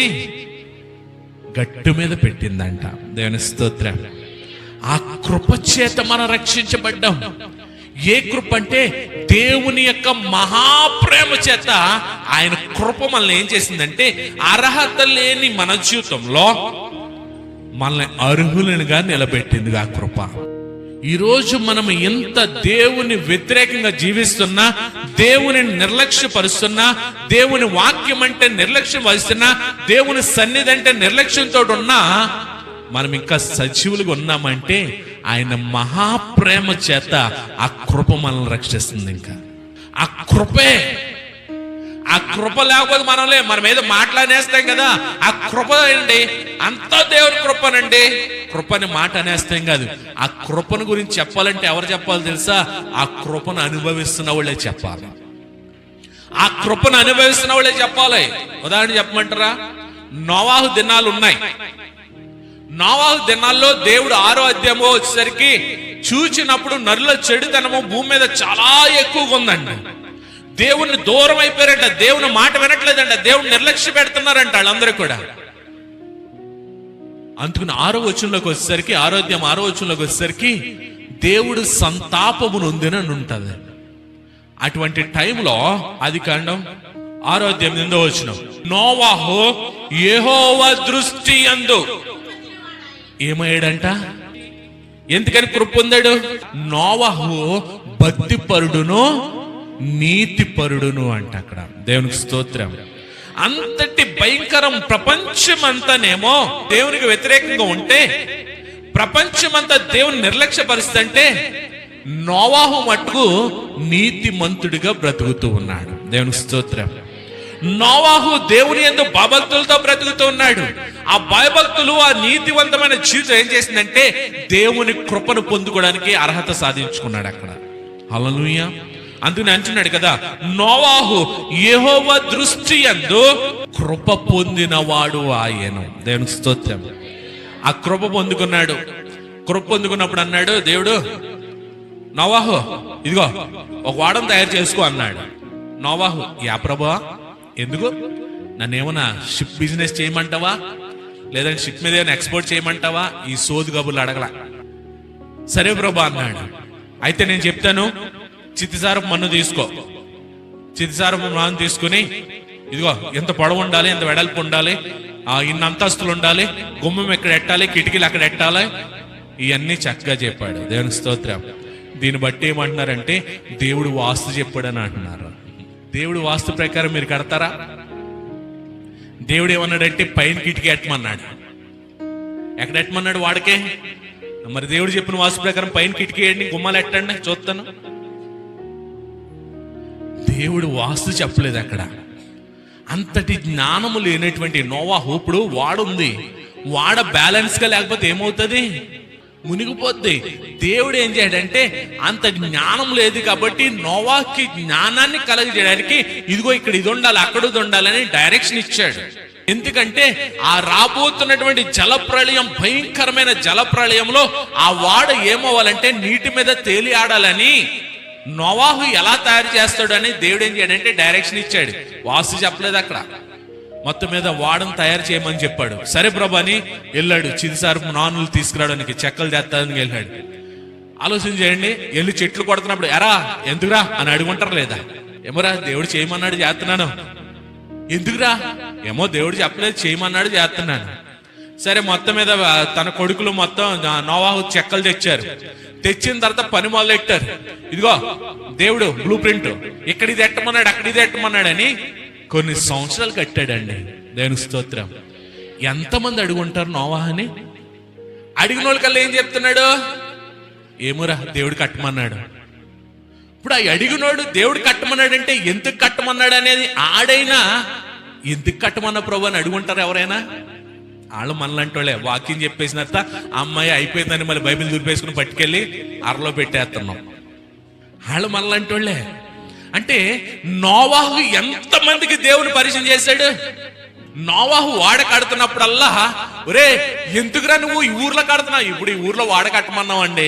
గట్టు మీద పెట్టిందంట. దేవుని స్తోత్రం. ఆ కృప చేత మనం రక్షించబడ్డాం. ఏ కృప అంటే దేవుని యొక్క మహాప్రేమ చేత ఆయన కృప మనల్ని ఏం చేసిందంటే అర్హత లేని మన జీవితంలో మనల్ని అర్హులనుగా నిలబెట్టింది ఆ కృప. ఈరోజు మనం ఎంత దేవుని వ్యతిరేకంగా జీవిస్తున్నా, దేవుని నిర్లక్ష్యపరుస్తున్నా, దేవుని వాక్యం అంటే నిర్లక్ష్యం వహిస్తున్నా, దేవుని సన్నిధి అంటే నిర్లక్ష్యంతో ఉన్నా, మనం ఇంకా సజీవులుగా ఉన్నామంటే ఆయన మహాప్రేమ చేత ఆ కృప మనల్ని రక్షిస్తుంది. ఇంకా ఆ కృపే, ఆ కృప లేకపోతే మనం ఏదో మాట్లాడేస్తాం కదా, ఆ కృప అండి, అంతా దేవుని కృపనండి. కృపని మాట అనేస్తాం కాదు. ఆ కృపను గురించి చెప్పాలంటే ఎవరు చెప్పాలి తెలుసా? ఆ కృపను అనుభవిస్తున్న వాళ్ళే చెప్పాలి. ఆ కృపను అనుభవిస్తున్న వాళ్ళే చెప్పాలి. ఉదాహరణ చెప్పమంటారా? నోవాహు దినాలు ఉన్నాయి. నోవాహు దినాల్లో దేవుడు 6వ అధ్యాయం వచ్చేసరికి చూచినప్పుడు నరుల చెడుతనము భూమి మీద చాలా ఎక్కువగా ఉందండి. దేవుణ్ణి దూరం అయిపోయారంట, దేవుని మాట వినట్లేదంట, దేవుని నిర్లక్ష్య పెడుతున్నారంట వాళ్ళందరూ కూడా. అందుకని 6వ వచనంలోకి వచ్చేసరికి, 6వ అధ్యాయం 6వ వచనంలోకి వచ్చేసరికి దేవుడు సంతాపము నొందినని ఉంటది. అటువంటి టైంలో ఆదికాండం 6వ అధ్యాయం 8వ వచనం, నోవాహు యెహోవా దృష్టి యందు ఏమయ్యాడంట? ఎందుకని కృప పొందాడు? నోవాహు భక్తిపరుడును నీతిపరుడును అంట. అక్కడ దేవునికి స్తోత్రం. అంతటి భయంకరం ప్రపంచమంతానేమో దేవునికి వ్యతిరేకంగా ఉంటే, ప్రపంచమంతా దేవుని నిర్లక్ష్య పరిస్థితి, నోవాహు మట్టుకు నీతిమంతుడిగా బ్రతుకుతూ ఉన్నాడు. దేవునికి స్తోత్రం. నోవాహు దేవుని యందు భయభక్తులతో బ్రతుకుతూ ఉన్నాడు. ఆ భయభక్తులు, ఆ నీతివంతమైన జీవితం ఏం చేసిందంటే దేవుని కృపను పొందుకోవడానికి అర్హత సాధించుకున్నాడు అక్కడ. హల్లెలూయా. అందుకని అంటున్నాడు కదా, నోవాహు యెహోవా దృష్టి యందు కృప పొందినవాడు ఆయను. దేవునికి స్తోత్రం. ఆ కృప పొందుకున్నాడు. కృప పొందుకున్నప్పుడు అన్నాడు దేవుడు, నోవాహు ఇదిగో ఒక వాడను తయారు చేసుకో అన్నాడు. నోవాహు, యా ప్రభువా, ఎందుకు? నన్నేమన్నా షిప్ బిజినెస్ చేయమంటావా, లేదంటే షిప్ మీద ఏమైనా ఎక్స్పోర్ట్ చేయమంటావా? ఈ సోదు కబుర్లు అడగల. సరే ప్రభా అన్నాడు. అయితే నేను చెప్తాను, చితిసారపు మన్ను తీసుకో. చితిసారపు మన్ను తీసుకుని ఇదిగో ఎంత పొడవు ఉండాలి, ఎంత వెడల్పు ఉండాలి, ఇన్ని అంతస్తులు ఉండాలి, గుమ్మం ఎక్కడ ఎట్టాలి, కిటికీలు అక్కడ ఎట్టాలి, ఇవన్నీ చక్కగా చెప్పాడు. దేవుని స్తోత్రం. దీన్ని బట్టి ఏమంటున్నారంటే దేవుడు వాస్తు చెప్పాడని అంటున్నారు. దేవుడు వాస్తు ప్రకారం మీరు కడతారా? దేవుడు ఏమన్నాడంటే పైన కిటికీ ఎట్టమన్నాడు. ఎక్కడ ఎట్టమన్నాడు? వాడికే. మరి దేవుడు చెప్పిన వాస్తు ప్రకారం పైన కిటికీ వేయండి, గుమ్మాలు ఎట్టండి చూస్తాను. దేవుడు వాస్తు చెప్పలేదు అక్కడ. అంతటి జ్ఞానము లేనటువంటి నోవాహు, ఇప్పుడు వాడుంది, వాడ బ్యాలెన్స్ గా లేకపోతే ఏమవుతుంది? మునిగిపోద్ది. దేవుడు ఏం చేయడంటే అంత జ్ఞానం లేదు కాబట్టి నోవాహుకి జ్ఞానాన్ని కలగజేయడానికి ఇదిగో ఇక్కడ ఇది ఉండాలి, అక్కడ ఇది ఉండాలని డైరెక్షన్ ఇచ్చాడు. ఎందుకంటే ఆ రాబోతున్నటువంటి జలప్రళయం, భయంకరమైన జలప్రళయంలో ఆ వాడ ఏమవ్వాలంటే నీటి మీద తేలి ఆడాలని నోవాహు ఎలా తయారు చేస్తాడు అని దేవుడు ఏం చేయడంటే డైరెక్షన్ ఇచ్చాడు. వాస్తు చెప్పలేదు అక్కడ. మొత్తం మీద వాడను తయారు చేయమని చెప్పాడు. సరే ప్రభు అని వెళ్ళాడు. చిదిసారపు నానులు తీసుకురావడానికి, చెక్కలు తెస్తానికి వెళ్ళాడు. ఆలోచన చేయండి, వెళ్ళి చెట్లు కొడుతున్నప్పుడు ఎరా ఎందుకురా అని అడుగుంటారు లేదా? ఏమోరా దేవుడు చేయమన్నాడు చేస్తున్నాను. ఎందుకురా? ఏమో దేవుడు చెప్పలేదు, చేయమన్నాడు చేస్తున్నాను. సరే మొత్తం మీద తన కొడుకులు మొత్తం నోవాహు చెక్కలు తెచ్చారు. తెచ్చిన తర్వాత పని మొదలెట్టారు. ఇదిగో దేవుడు బ్లూ ప్రింట్, ఇక్కడ ఇది ఎట్టమన్నాడు, అక్కడ ఇది ఎట్టమన్నాడు అని కొన్ని సంవత్సరాలు కట్టాడండి. దేవుని స్తోత్రం. ఎంతమంది అడుగుంటారు నోవాహుని? అడిగిన వాళ్ళకల్లా ఏం చెప్తున్నాడు? ఏమోరా దేవుడు కట్టమన్నాడు. ఇప్పుడు ఆ అడిగినోడు దేవుడు కట్టమన్నాడంటే ఎందుకు కట్టమన్నాడు అనేది ఆడైనా ఎందుకు కట్టమన్నా ప్రభు అని అడుగుంటారు ఎవరైనా? వాళ్ళు మనలాంటి వాళ్ళే. వాక్యం చెప్పేసిన తర్వాత అమ్మాయి అయిపోయిందని మళ్ళీ బైబిల్ దూరిపేసుకుని పట్టుకెళ్ళి అరలో పెట్టేస్తున్నాం. వాళ్ళు మనలాంటి వాళ్ళే. అంటే నోవాహు ఎంతమందికి దేవుని పరిచయం చేశాడు? నోవాహు వాడ కడుతున్నప్పుడల్లా, ఒరే ఎందుకురా నువ్వు ఈ ఊర్లో కడుతున్నావు, ఇప్పుడు ఈ ఊర్లో వాడ కట్టమన్నావు అండి,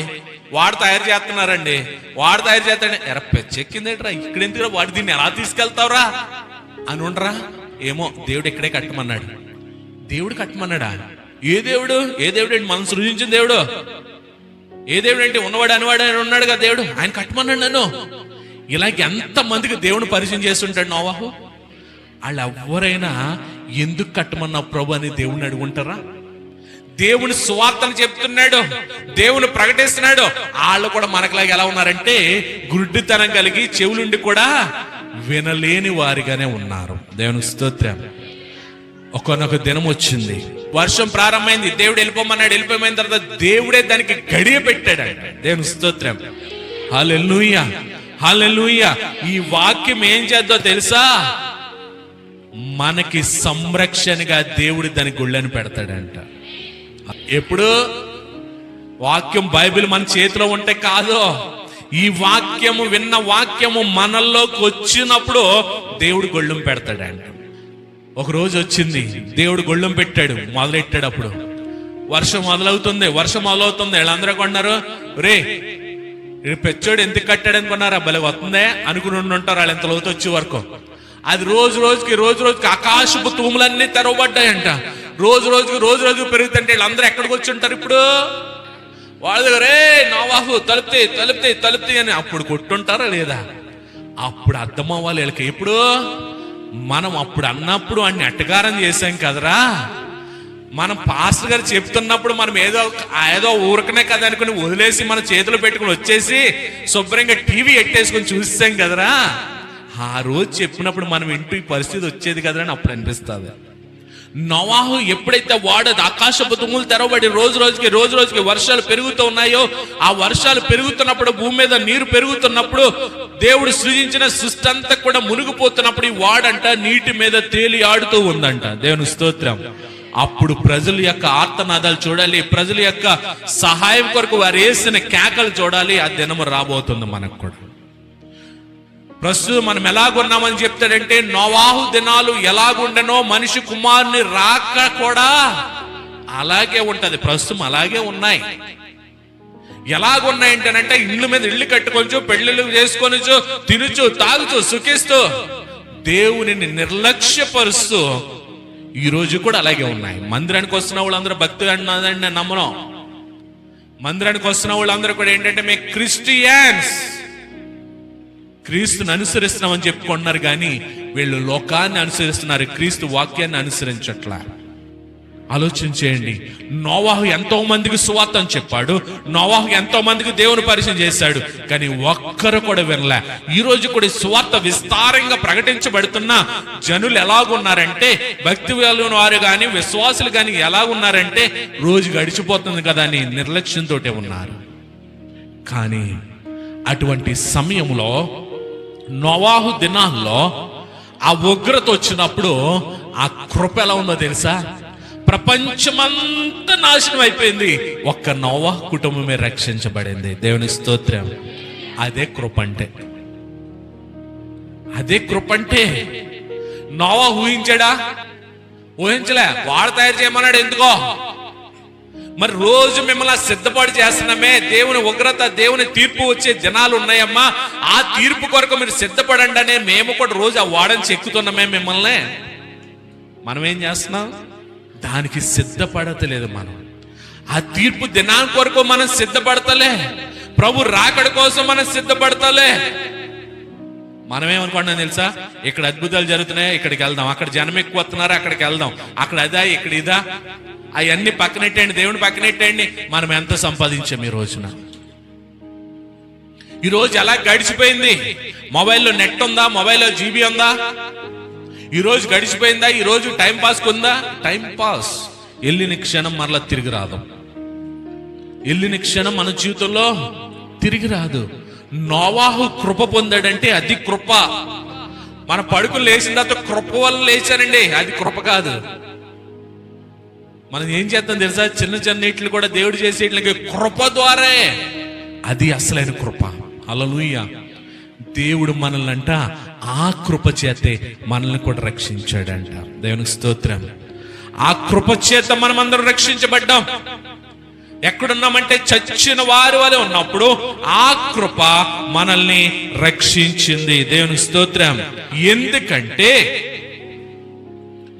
వాడు తయారు చేస్తున్నారండి, వాడు తయారు చేస్తాడు. ఎర పెచ్చెక్కిందేట్రా, ఇక్కడ ఎందుకురా వాడు, దీన్ని ఎలా తీసుకెళ్తావురా అని ఉండరా? ఏమో దేవుడు ఇక్కడే కట్టమన్నాడు. దేవుడు కట్టమన్నాడా? ఏ దేవుడు? ఏ దేవుడు అండి? మనం సృజించిన దేవుడు. ఏ దేవుడు అంటే ఉన్నవాడు అనివాడు అని ఉన్నాడు కదా దేవుడు, ఆయన కట్టమన్నాడు నన్ను. ఇలాగ ఎంత మందికి దేవుని పరిచయం చేస్తుంటాడు నోవాహు. వాళ్ళు ఎవరైనా ఎందుకు కట్టమన్నా ప్రభు అని దేవుడిని అడుగుంటారా? దేవుని సువార్తను చెప్తున్నాడు, దేవుని ప్రకటిస్తున్నాడు. వాళ్ళు కూడా మనకులాగా ఎలా ఉన్నారంటే గుడ్డితనం కలిగి చెవులుండి కూడా వినలేని వారిగానే ఉన్నారు. దేవుని స్తోత్రం. ఒకనొక దినం వచ్చింది, వర్షం ప్రారంభమైంది, దేవుడు వెళ్ళిపోమన్నాడు. వెళ్ళిపోయిన తర్వాత దేవుడే దానికి గడియ పెట్టాడంట. దేవుని స్తోత్రం, హల్లెలూయా హల్లెలూయా. ఈ వాక్యం ఏం చేద్దో తెలుసా? మనకి సంరక్షణగా దేవుడు దాని గుళ్ళని పెడతాడంట. ఎప్పుడు? వాక్యం బైబిల్ మన చేతిలో ఉంటే కాదు, ఈ వాక్యము విన్న వాక్యము మనల్లోకి వచ్చినప్పుడు దేవుడు గొళ్ళెం పెడతాడంట. ఒక రోజు వచ్చింది, దేవుడు గొళ్ళెం పెట్టాడు, మొదలెట్టాడు. అప్పుడు వర్షం మొదలవుతుంది. వీళ్ళందరూ కొన్నారు, రే పెచ్చోడు ఎందుకు కట్టాడు అనుకున్నారా? భలే వస్తుందే అనుకుని ఉంటారు వాళ్ళు ఎంత లోతు వచ్చే వరకు. అది రోజు రోజుకి ఆకాశపు తూములన్నీ తెరవబడ్డాయంట. రోజు రోజుకి పెరుగుతుంటే వీళ్ళందరూ ఎక్కడికి వచ్చి ఉంటారు ఇప్పుడు? వాళ్ళ దగ్గర నోవాహు తలుపుతే అని అప్పుడు కొట్టుంటారా లేదా? అప్పుడు అర్థం అవ్వాలి వీళ్ళకి. ఎప్పుడు? మనం అప్పుడు అన్నప్పుడు అన్ని అట్టగారం చేశాం కదరా. మనం పాస్టర్ గారు చెప్తున్నప్పుడు మనం ఏదో ఊరకనే కదా అనుకుని వదిలేసి మన చేతులు పెట్టుకుని వచ్చేసి శుభ్రంగా టీవీ ఎట్టేసుకొని చూసాం కదరా. ఆ రోజు చెప్పినప్పుడు మనం ఇంటూ ఈ పరిస్థితి వచ్చేది కదరా అని అప్పుడు అనిపిస్తుంది. నోవాహు ఎప్పుడైతే వాడదు, ఆకాశపు తుమ్ములు తెరవబడి రోజు రోజుకి వర్షాలు పెరుగుతూ ఉన్నాయో, ఆ వర్షాలు పెరుగుతున్నప్పుడు, భూమి మీద నీరు పెరుగుతున్నప్పుడు, దేవుడు సృజించిన సృష్టి అంతా కూడా మునిగిపోతున్నప్పుడు ఈ వాడంట నీటి మీద తేలి ఆడుతూ ఉందంట. దేవుని స్తోత్రం. అప్పుడు ప్రజల యొక్క ఆర్తనాదాలు చూడాలి, ప్రజల యొక్క సహాయం కొరకు వారు వేసిన కేకలు చూడాలి. ఆ దినము రాబోతుంది మనకు కూడా. ప్రస్తుతం మనం ఎలాగున్నామని చెప్తాడంటే, నోవాహు దినాలు ఎలాగుండెనో మనిషి కుమారుని రాక కూడా అలాగే ఉంటది. ప్రస్తుతం అలాగే ఉన్నాయి. ఎలాగున్నాయంటేనంటే, ఇళ్ళ మీద ఇళ్ళు కట్టుకొచ్చు, పెళ్లిళ్ళు చేసుకొనిచ్చు, తినుచు తాగుచు సుఖిస్తూ దేవునిని నిర్లక్ష్యపరుస్తూ ఈ రోజు కూడా అలాగే ఉన్నాయి. మందిరానికి వస్తున్న వాళ్ళందరూ భక్తులు అన్నదని నేను నమ్మను. మందిరానికి వస్తున్న వాళ్ళందరూ కూడా ఏంటంటే మేము క్రిస్టియన్స్, క్రీస్తుని అనుసరిస్తున్నామని చెప్పుకుంటున్నారు, కానీ వీళ్ళు లోకాన్ని అనుసరిస్తున్నారు, క్రీస్తు వాక్యాన్ని అనుసరించట్లా. ఆలోచించేయండి. నోవాహు ఎంతో మందికి సువార్తను చెప్పాడు, నోవాహు ఎంతో మందికి దేవుని పరిచయం చేశాడు, కానీ ఒక్కరు కూడా వినలే. ఈ రోజు కూడా సువార్త విస్తారంగా ప్రకటించబడుతున్న జనులు ఎలాగున్నారంటే, భక్తి వారు కానీ విశ్వాసులు కానీ ఎలాగున్నారంటే, రోజు గడిచిపోతుంది కదా అని నిర్లక్ష్యంతో ఉన్నారు. కానీ అటువంటి సమయంలో నోవాహు దినాల్లో ఆ ఉగ్రత వచ్చినప్పుడు ఆ కృప ఎలా ఉందో తెలుసా? ప్రపంచమంతా నాశనం అయిపోయింది, ఒక్క నోవాహు కుటుంబమే రక్షించబడింది. దేవుని స్తోత్రం. అదే కృప అంటే. నోవాహు ఊహించాడా? ఊహించలే. వాడు తయారు చేయమన్నాడు. ఎందుకో మరి రోజు మిమ్మల్ని సిద్ధపాటు చేస్తున్నామే. దేవుని ఉగ్రత, దేవుని తీర్పు వచ్చే దినాలు ఉన్నాయమ్మా, ఆ తీర్పు కొరకు మీరు సిద్ధపడండి అనే మేము కూడా రోజు ఆ వాడని చెక్కుతున్నామే మిమ్మల్ని. మనం ఏం చేస్తున్నాం? దానికి సిద్ధపడతలేదు. మనం ఆ తీర్పు దినాల కొరకు మనం సిద్ధపడతలే, ప్రభు రాకడ కోసం మనం సిద్ధపడతలే. మనమేమనుకుంటున్నాం తెలుసా? ఇక్కడ అద్భుతాలు జరుగుతున్నాయి, ఇక్కడికి వెళ్దాం, అక్కడ జనం ఎక్కువ వస్తున్నారు, అక్కడికి వెళ్దాం, అక్కడ అదా ఇక్కడ ఇదా, అవన్నీ పక్కనెట్టండి, దేవుని పక్కనెట్టండి. మనం ఎంత సంపాదించాం ఈ రోజున? ఈ రోజు ఎలా గడిచిపోయింది? మొబైల్లో నెట్ ఉందా? మొబైల్లో జీబీ ఉందా? ఈ రోజు గడిచిపోయిందా? ఈ రోజు టైం పాస్ ఉందా? టైం పాస్ వెళ్ళిన క్షణం మరలా తిరిగి రాదు. వెళ్ళిన క్షణం మన జీవితంలో తిరిగి రాదు. నోవాహు కృప పొందాడంటే అది కృప. మన పడుకులు లేచిన తర్వాత కృప వల్ల లేచారండి, అది కృప కాదు. మనం ఏం చేస్తాం తెలుసా? చిన్న చిన్నట్లు కూడా దేవుడు చేసేట్లకి కృప ద్వారే, అది అసలైన కృప. హల్లెలూయా. దేవుడు మనల్ని అంట ఆ కృప చేతే మనల్ని కూడా రక్షించాడంట. దేవునికి స్తోత్రం. ఆ కృప చేత మనం అందరం రక్షించబడ్డాం. ఎక్కడున్నామంటే చచ్చిన వారి వలె ఉన్నప్పుడు ఆ కృప మనల్ని రక్షించింది. దేవునికి స్తోత్రం. ఎందుకంటే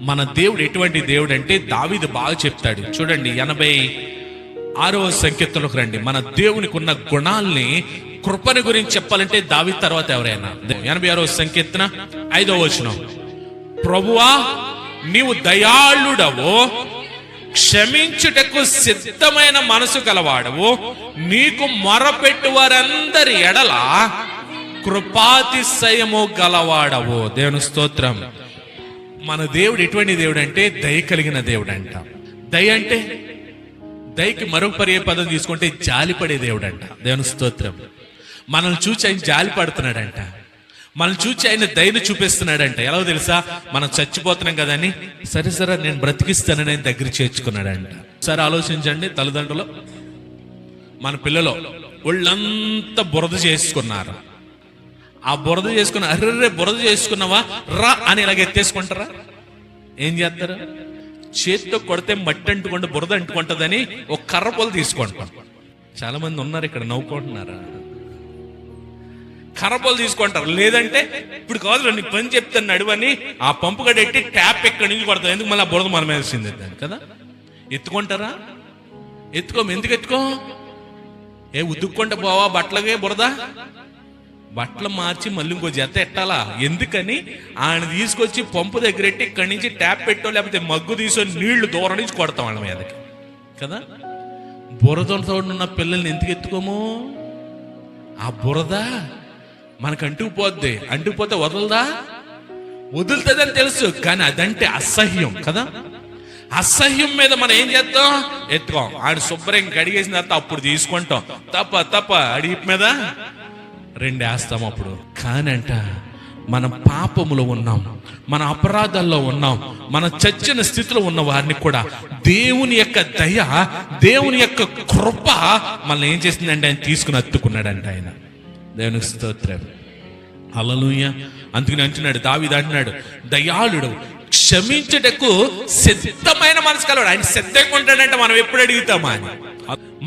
మన దేవుడు ఎటువంటి దేవుడు అంటే, దావీదు బాగా చెప్తాడు చూడండి. 86వ సంకీర్తనలోకి రండి. మన దేవునికి ఉన్న గుణాల్ని, కృపని గురించి చెప్పాలంటే దావీదు తర్వాత ఎవరైనా. 86వ సంకీర్తన 5వ వచనం, ప్రభువా నీవు దయాళుడవు, క్షమించుటకు సిద్ధమైన మనసు గలవాడవు, నీకు మొరపెట్టు వారందరి ఎడల కృపాతిశయము గలవాడవు. దేవుని స్తోత్రం. మన దేవుడు ఎటువంటి దేవుడు అంటే దయ కలిగిన దేవుడు అంట. దయ అంటే, దయకి మరొక పర్యాయ తీసుకుంటే జాలిపడే దేవుడు అంట. దేవుని స్తోత్రం. మనల్ని చూచి ఆయన జాలి పడుతున్నాడంట, మనల్ని చూచి ఆయన దయను చూపిస్తున్నాడంట. ఎలా తెలుసా? మనం చచ్చిపోతున్నాం కదా అని సరే నేను బ్రతికిస్తానని ఆయన దగ్గర చేర్చుకున్నాడంట. సరే ఆలోచించండి, తల్లిదండ్రులు మన పిల్లలు ఒళ్ళంతా బురద చేసుకున్నారు. ఆ బురద చేసుకున్న అర్రే బురద చేసుకున్నావా రా అని ఇలాగ ఎత్తేసుకుంటారా? ఏం చేస్తారు? చేతితో కొడితే మట్టి అంటుకుంటే బురద అంటుకుంటుందని ఒక కర్ర పొల తీసుకుంటాం. చాలా మంది ఉన్నారు ఇక్కడ నవ్వుకుంటున్నారా? కర్రపోలు తీసుకుంటారు. లేదంటే ఇప్పుడు కాదు నీ పని చెప్తాను నడువని ఆ పంపు కట్టి ట్యాప్ ఎక్కడి నుంచి కొడతాం. ఎందుకు మళ్ళీ ఆ బురద మనం వేసింది కదా? ఎత్తుకుంటారా? ఎందుకు ఎత్తుకో? ఉద్దుక్కుంటే పోవా బట్టలకే బురద, బట్టలు మార్చి మళ్ళీ ఇంకో జత ఎట్టాలా? ఎందుకని ఆయన తీసుకొచ్చి పంపు దగ్గర ఎట్టి ఇక్కడి నుంచి ట్యాప్ పెట్టో లేకపోతే మగ్గు తీసుకొని నీళ్లు దూరం నుంచి కొడతాం వాళ్ళ మీదకి కదా. బురదలతో ఉన్న పిల్లల్ని ఎందుకు ఎత్తుకోము? ఆ బురద మనకు అంటుకుపోద్ది, అంటుకుపోతే వదులుతుందని తెలుసు, కానీ అదంటే అసహ్యం కదా. అసహ్యం మీద మనం ఏం చేస్తాం? ఎత్తుకోం. ఆడు శుభ్రం కడిగేసిన తర్వాత అప్పుడు తీసుకుంటాం. తప్ప అడిగి మీద 2 వేస్తాం అప్పుడు. కానంట మనం పాపములో ఉన్నాం, మన అపరాధాల్లో ఉన్నాం, మన చచ్చిన స్థితిలో ఉన్న వారిని కూడా దేవుని యొక్క దయ, దేవుని యొక్క కృప మనల్ని ఏం చేసిందంటే ఆయన తీసుకుని అత్తుకున్నాడంట. ఆయన దేవునికి స్తోత్రం. హల్లెలూయా. అందుకని అంటున్నాడు దావీదు, అంటున్నాడు దయాళుడు, క్షమించుటకు సిద్ధమైన మనసు కలవాడు. ఆయన సిద్ధంగా ఉంటాడంటే మనం ఎప్పుడు అడుగుతామా అని.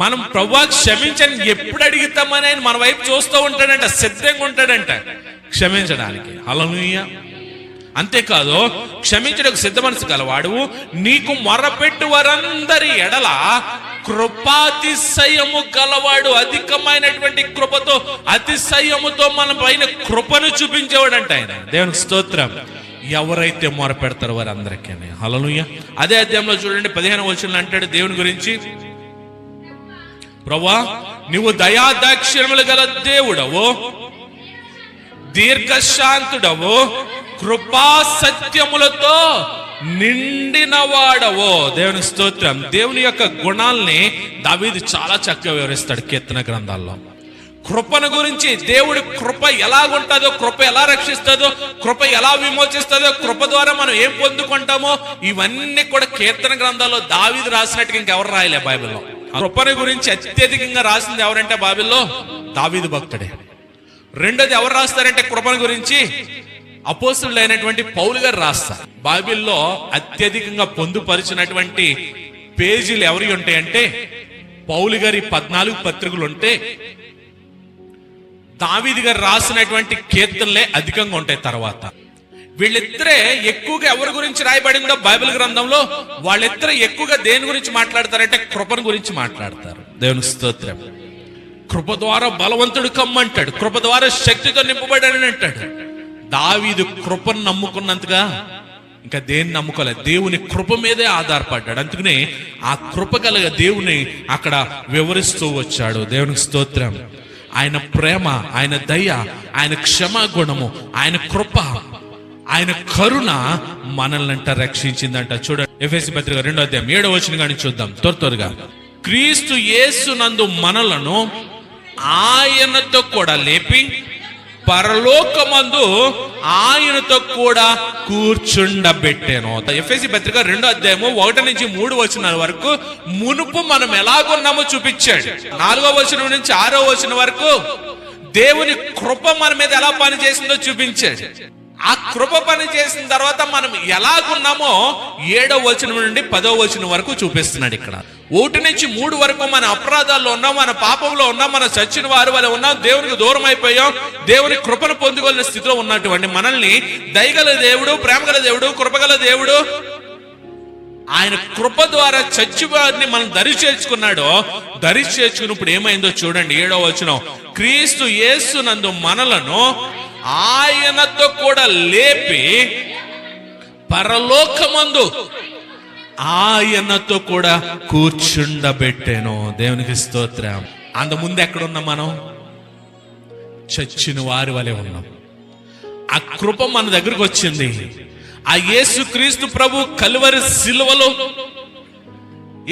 మనం ప్రభువా క్షమించని ఎప్పుడు అడుగుతామని ఆయన మన వైపు చూస్తూ ఉంటాడంట, సిద్ధంగా ఉంటాడంట క్షమించడానికి. హల్లెలూయా. అంతేకాదు, క్షమించడానికి సిద్ధ మనసు గలవాడు నీకు మొరపెట్టు వారందరి ఎడల కృపాతిశయము గలవాడు. అధికమైనటువంటి కృపతో, అతిశయముతో మన పైన కృపను చూపించేవాడు అంట ఆయన. దేవునికి స్తోత్రం. ఎవరైతే మొరపెడతారో వారందరికీ. హల్లెలూయా. అదే అధ్యాయంలో చూడండి 15వ వచనంలో అంటాడు దేవుని గురించి, ప్రభువా నువ్వు దయాదాక్షిణ్యములు గల దేవుడవు, దీర్ఘశాంతుడవు, కృపా సత్యములతో నిండిన వాడవో. దేవుని స్తోత్రం. దేవుని యొక్క గుణాల్ని దావీదు చాలా చక్కగా వివరిస్తాడు కీర్తన గ్రంథాల్లో. కృపను గురించి, దేవుడి కృప ఎలాగుంటుందో, కృప ఎలా రక్షిస్తుందో, కృప ఎలా విమోచిస్తుందో, కృప ద్వారా మనం ఏం పొందుకుంటామో, ఇవన్నీ కూడా కీర్తన గ్రంథాల్లో దావీదు రాసినట్టుగా ఇంకెవరు రాయలే బైబిల్లో. కృపను గురించి అత్యధికంగా రాసింది ఎవరంటే బైబిల్లో దావీదు భక్తుడే. రెండోది ఎవరు రాస్తారంటే కృపను గురించి అపోస్తలుడు అయినటువంటి పౌలు గారు రాస్తారు. బైబిల్లో అత్యధికంగా పొందుపరిచినటువంటి పేజీలు ఎవరి ఉంటాయంటే పౌలు గారి 14 పత్రికలు ఉంటే దావీదు గారు రాసినటువంటి కీర్తనలే అధికంగా ఉంటాయి. తర్వాత వీళ్ళిద్దరే ఎక్కువగా ఎవరి గురించి రాయబడిందో బైబిల్ గ్రంథంలో, వాళ్ళిద్దరే ఎక్కువగా దేని గురించి మాట్లాడతారంటే కృపను గురించి మాట్లాడతారు. దేవుని స్తోత్రం. కృప ద్వారా బలవంతుడు కమ్మంటాడు, కృప ద్వారా శక్తితో నింపబడాడని అంటాడు. దావీదు కృపను నమ్ముకున్నంతగా ఇంకా దేన్ని నమ్ముకోలేదు, దేవుని కృప మీదే ఆధారపడ్డాడు. అందుకనే ఆ కృప కలగ దేవుని అక్కడ వివరిస్తూ వచ్చాడు. దేవునికి స్తోత్రం. ఆయన ప్రేమ, ఆయన దయ, ఆయన క్షమాగుణము, ఆయన కృప, ఆయన కరుణ మనల్నంట రక్షించిందంట. చూడండి ఎఫెసీ పత్రిక 2వ అధ్యాయం 7వ వచనం కానీ చూద్దాం త్వరగా. క్రీస్తు యేసునందు మనలను ఆయనతో కూడా లేపి పరలోకమందు ఆయనతో కూడా కూర్చుండబెట్టాను. ఎఫెసీ పత్రిక 2వ అధ్యాయము 1 నుంచి 3 వచనాల వరకు మునుపు మనం ఎలాగున్నామో చూపించాడు. 4వ వచనం నుంచి 6వ వచనం వరకు దేవుని కృప మన మీద ఎలా పనిచేసిందో చూపించాడు. ఆ కృప పని చేసిన తర్వాత మనం ఎలాగున్నామో 7వ వచనం నుండి 10వ వచనం వరకు చూపిస్తున్నాడు. ఇక్కడ 1 నుంచి 3 వరకు మన అపరాధాల్లో ఉన్నాం, మన పాపంలో ఉన్నాం, మన చచ్చిన వారి వల్ల ఉన్నాం, దేవునికి దూరం అయిపోయాం, దేవుని కృపను పొందుకోలేని స్థితిలో ఉన్నటువంటి మనల్ని దయగల దేవుడు, ప్రేమగల దేవుడు, కృపగల దేవుడు ఆయన కృప ద్వారా చచ్చి వారిని మనం దరి చేర్చుకున్నాడో, దరి చేర్చుకున్నప్పుడు ఏమైందో చూడండి 7వ వచనం. క్రీస్తు యేసునందు మనలను ఆయనతో కూడా లేపి పరలోకమందు ఆయనతో కూడా కూర్చుండబెట్టాను. దేవునికి స్తోత్రం. అంతకుముందు ఎక్కడున్నాం మనం? చచ్చిన వారి వలె ఉన్నాం. ఆ కృప మన దగ్గరకు వచ్చింది. ఆ యేసుక్రీస్తు ప్రభు కలువరి సిలువలో,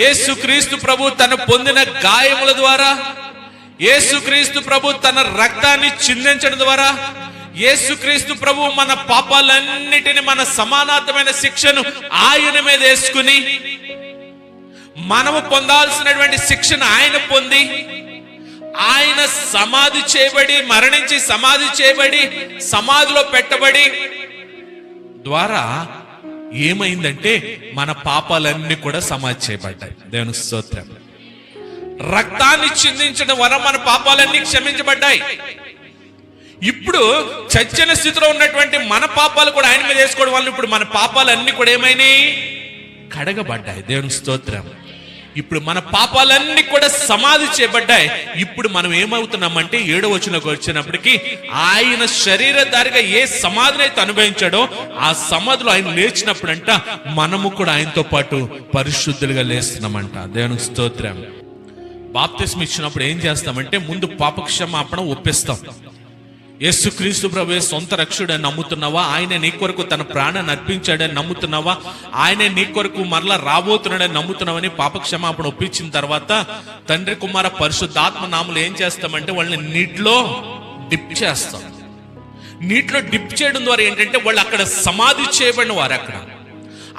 యేసుక్రీస్తు ప్రభు తన పొందిన గాయముల ద్వారా, యేసుక్రీస్తు ప్రభు తన రక్తాన్ని చిందించడం ద్వారా, యేసుక్రీస్తు ప్రభు మన పాపాలన్నిటిని, మన సమానార్థమైన శిక్షను ఆయన మీద వేసుకుని, మనము పొందాల్సినటువంటి శిక్షను ఆయన పొంది, ఆయన సమాధి చేయబడి, మరణించి సమాధి చేయబడి, సమాధిలో పెట్టబడి ద్వారా ఏమైందంటే మన పాపాలన్నీ కూడా సమాధి చేయబడ్డాయి. దేవునికి స్తోత్రం. రక్తాన్ని చిందించడం వల్ల మన పాపాలన్నీ క్షమించబడ్డాయి. ఇప్పుడు చచ్చిన స్థితిలో ఉన్నటువంటి మన పాపాలు కూడా ఆయన మీద వేసుకోవడం వల్ల ఇప్పుడు మన పాపాలన్నీ కూడా ఏమైనాయి? కడగబడ్డాయి. దేవునికి స్తోత్రం. ఇప్పుడు మన పాపాలన్నీ కూడా సమాధి చేయబడ్డాయి. ఇప్పుడు మనం ఏమవుతున్నామంటే 7వ వచనంలోకి వచ్చినప్పటికీ ఆయన శరీరధారిగా ఏ సమాధిని అయితే అనుభవించాడో ఆ సమాధిలో ఆయన లేచినప్పుడంట మనము కూడా ఆయనతో పాటు పరిశుద్ధులుగా లేస్తున్నామంట. దేవునికి స్తోత్రం. బాప్తిస్మ ఇచ్చినప్పుడు ఏం చేస్తామంటే ముందు పాపక్షమాపణ ఒప్పిస్తాం. యేసుక్రీస్తు ప్రభువే సొంత రక్షకుడని నమ్ముతున్నావా? ఆయన నీ కొరకు తన ప్రాణాన్ని అర్పించాడని నమ్ముతున్నావా? ఆయన నీ కొరకు మరలా రాబోతున్నాడని నమ్ముతున్నావని పాపక్షమాపణ ఒప్పించిన తర్వాత తండ్రి కుమార పరిశుద్ధాత్మ నామములు ఏం చేస్తామంటే వాళ్ళని నీటిలో డిప్ చేస్తాం. నీటిలో డిప్ చేయడం ద్వారా ఏంటంటే వాళ్ళు అక్కడ సమాధి చేయబడిన వారు. అక్కడ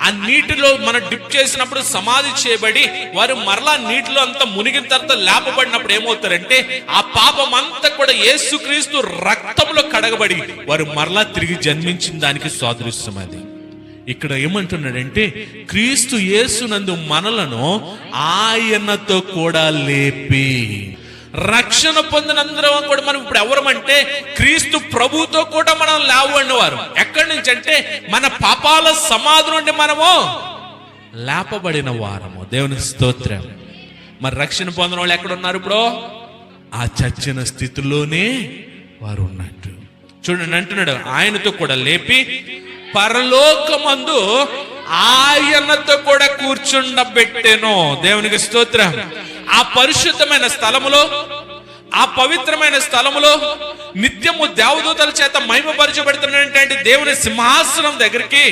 ఆ నీటిలో మనం డిప్ చేసినప్పుడు సమాధి చేయబడి వారు మరలా నీటిలో అంతా మునిగిన తర్వాత లేపబడినప్పుడు ఏమవుతారంటే ఆ పాపం అంతా కూడా యేసుక్రీస్తు రక్తంలో కడగబడి వారు మరలా తిరిగి జన్మించిన దానికి సాదృశ్యం. అది ఇక్కడ ఏమంటున్నాడంటే క్రీస్తు యేసునందు మనలను ఆయనతో కూడా లేపి, రక్షణ పొందినందరం కూడా మనం ఇప్పుడు ఎవరమంటే క్రీస్తు ప్రభుతో కూడా మనం లేవబడిన వారు. ఎక్కడి నుంచి అంటే మన పాపాల సమాధి నుండి మనము లేపబడిన వారము. దేవునికి స్తోత్రం. మరి రక్షణ పొందిన వాళ్ళు ఎక్కడ ఉన్నారు? ఇప్పుడు ఆ చచ్చిన స్థితిలోనే వారు ఉన్నట్టు. చూడండి అంటున్నాడు ఆయనతో కూడా లేపి పరలోకమందు ఆయనతో కూడా కూర్చుండబెట్టెను. దేవునికి స్తోత్రం. ఆ పరిశుద్ధమైన స్థలములో, ఆ పవిత్రమైన స్థలములో నిత్యము దేవదూతల చేత మహిమపరచబడుతున్నటువంటి దేవుని సింహాసనం దగ్గరికి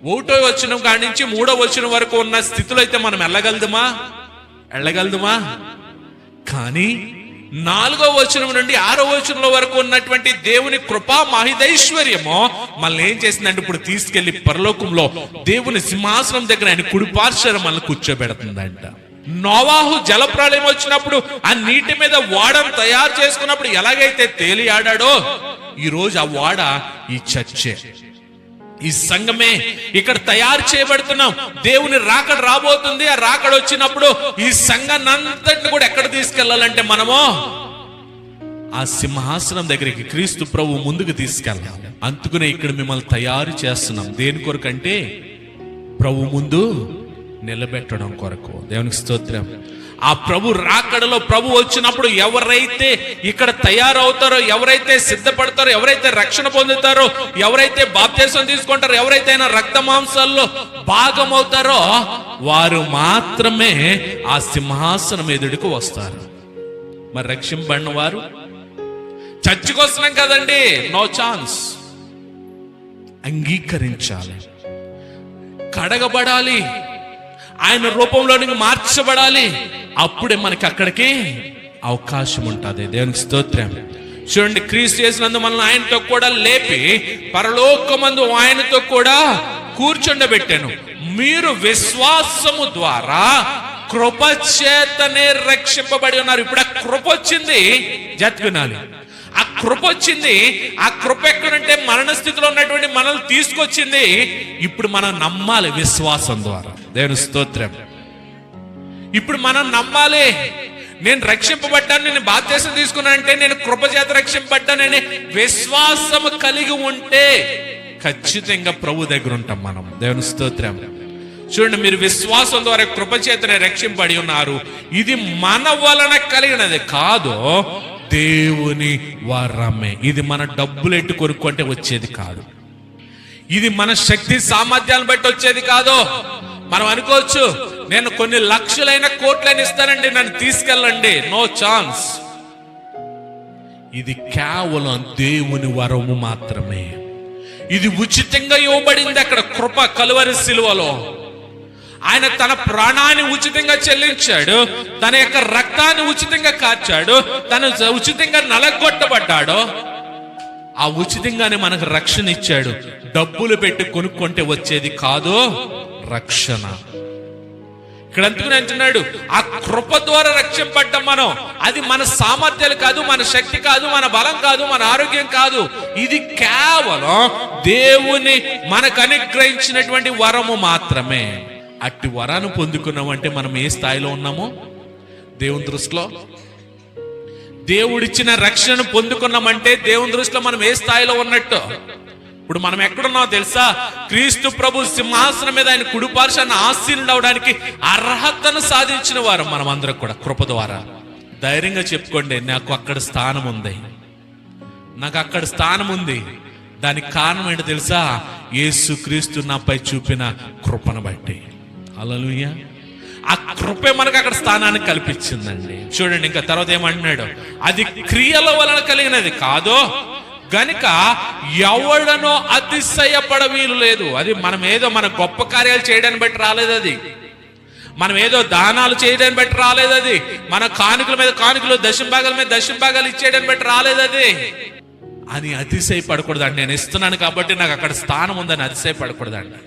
1వ వచనం కాడి నుంచి 3వ వచనం వరకు ఉన్న స్థితిలో అయితే మనం వెళ్ళగలదుమా? కానీ 4వ వచనం నుండి 6వ వచనంలో వరకు ఉన్నటువంటి దేవుని కృపా మహిదైశ్వర్యము మనల్ని ఏం చేసిందంటే ఇప్పుడు తీసుకెళ్లి పరలోకంలో దేవుని సింహాసనం దగ్గర ఆయన కుడిపార్శ్వన మనల్ని కూర్చోబెడుతుందంట. నోవాహు జలప్రళయం వచ్చినప్పుడు ఆ నీటి మీద ఓడను తయారు చేసుకున్నప్పుడు ఎలాగైతే తేలి ఆడాడో ఈ రోజు ఆ ఓడ ఈ చర్చే, ఈ సంఘమే ఇక్కడ తయారు చేయబడుతున్నాం. దేవుని రాకడ రాబోతుంది. ఆ రాకడ వచ్చినప్పుడు ఈ సంఘాన్ని అంతటిని కూడా ఎక్కడ తీసుకెళ్లాలంటే మనము ఆ సింహాసనం దగ్గరికి క్రీస్తు ప్రభు ముందుకు తీసుకెళ్ళాలి. అందుకనే ఇక్కడ మిమ్మల్ని తయారు చేస్తున్నాం. దేని కొరకంటే ప్రభు ముందు నిలబెట్టడం కొరకు. దేవునికి స్తోత్రం. ఆ ప్రభు రాకడలో ప్రభు వచ్చినప్పుడు ఎవరైతే ఇక్కడ తయారవుతారో, ఎవరైతే సిద్ధపడతారో, ఎవరైతే రక్షణ పొందుతారో, ఎవరైతే బాప్తిసం తీసుకుంటారో, ఎవరైతే రక్త మాంసాల్లో భాగమవుతారో వారు మాత్రమే ఆ సింహాసనం ఎదుటికి వస్తారు. మరి రక్షింపబడిన వారు చర్చకొస్తున్నాం కదండి, నో ఛాన్స్. అంగీకరించాలి, కడగబడాలి, ఆయన రూపంలోనికి మార్చబడాలి. అప్పుడే మనకి అక్కడికి అవకాశం ఉంటుంది. దేవునికి స్తోత్రం. చూడండి, క్రీస్తు యేసునందు మనల్ని ఆయనతో కూడా లేపి పరలోకమందు ఆయనతో కూడా కూర్చుండబెట్టాను. మీరు విశ్వాసము ద్వారా కృప చేతనే రక్షింపబడి ఉన్నారు. ఇప్పుడు ఆ కృప వచ్చింది, జాతి వినాలి. ఆ కృప వచ్చింది. ఆ కృప ఎక్కడంటే మరణ స్థితిలో ఉన్నటువంటి మనల్ని తీసుకొచ్చింది. ఇప్పుడు మనం నమ్మాలి విశ్వాసం ద్వారా. దేవుని స్తోత్రం. ఇప్పుడు మనం నమ్మాలి, నేను రక్షింపబడ్డాను, నేను బాప్తిసం తీసుకున్నానంటే నేను కృప చేత రక్షింపబడ్డానని విశ్వాసం కలిగి ఉంటే ఖచ్చితంగా ప్రభు దగ్గర ఉంటాం మనం. దేవుని స్తోత్రం. చూడండి, మీరు విశ్వాసం ద్వారా కృప చేతనే రక్షింపబడి ఉన్నారు. ఇది మన వలన కలిగినది కాదు, దేవుని వరమే. ఇది మన డబ్బులు ఎట్టు కొనుక్కుంటే వచ్చేది కాదు. ఇది మన శక్తి సామర్థ్యాలను బట్టి వచ్చేది కాదు. మనం అనుకోవచ్చు, నేను కొన్ని లక్షలైన కోట్లైన ఇస్తానండి, నన్ను తీసుకెళ్ళండి. No chance. ఇది కేవలం దేవుని వరము మాత్రమే. ఇది ఉచితంగా ఇవ్వబడింది. అక్కడ కృప కలువరి సిలువలో ఆయన తన ప్రాణాన్ని ఉచితంగా చెల్లించాడు, తన యొక్క రక్తాన్ని ఉచితంగా కార్చాడు, తను ఉచితంగా నలగొట్టబడ్డాడు. ఆ ఉచితంగానే మనకు రక్షణ ఇచ్చాడు. డబ్బులు పెట్టి కొనుక్కుంటే వచ్చేది కాదు రక్షణ. ఇక్కడ అందుకుని అంటున్నాడు, ఆ కృప ద్వారా రక్షింపడ్డాం మనం. అది మన సామర్థ్యాలు కాదు, మన శక్తి కాదు, మన బలం కాదు, మన ఆరోగ్యం కాదు. ఇది కేవలం దేవుని మనకు అనుగ్రహించినటువంటి వరము మాత్రమే. అట్టి వరాన్ని పొందుకున్నామంటే మనం ఏ స్థాయిలో ఉన్నామో దేవుని దృష్టిలో, దేవుడిచ్చిన రక్షణను పొందుకున్నామంటే దేవుని దృష్టిలో మనం ఏ స్థాయిలో ఉన్నట్టు. ఇప్పుడు మనం ఎక్కడున్నామో తెలుసా? క్రీస్తు ప్రభు సింహాసనం మీద ఆయన కుడిపార్శ్వాన ఆసీనుడు అవడానికి అర్హతను సాధించిన వారు మనం అందరం కూడా కృప ద్వారా. ధైర్యంగా చెప్పుకోండి, నాకు అక్కడ స్థానం ఉంది, నాకు అక్కడ స్థానం ఉంది. దానికి కారణం ఏంటో తెలుసా? యేసుక్రీస్తు నాపై చూపిన కృపను బట్టి. హల్లెలూయా. ఆ కృపే మనకు అక్కడ స్థానాన్ని కల్పించిందండి. చూడండి ఇంకా తర్వాత ఏమంటున్నాడు, అది క్రియల వలన కలిగినది కాదు గనుక ఎవడనో అతిశయపడ వీలు లేదు. అది మనం ఏదో మన గొప్ప కార్యాలు చేయడాన్ని బట్టి రాలేదు, అది మనం ఏదో దానాలు చేయడాన్ని బట్టి రాలేదు, అది మన కానుకల మీద కానుకలు, దశంభాగాల మీద దశంభాగాలు ఇచ్చేయడాన్ని బట్టి రాలేదు అది అని అతిశయపడకూడదండి. నేను ఇస్తున్నాను కాబట్టి నాకు అక్కడ స్థానం ఉందని అతిశయపడకూడదండి.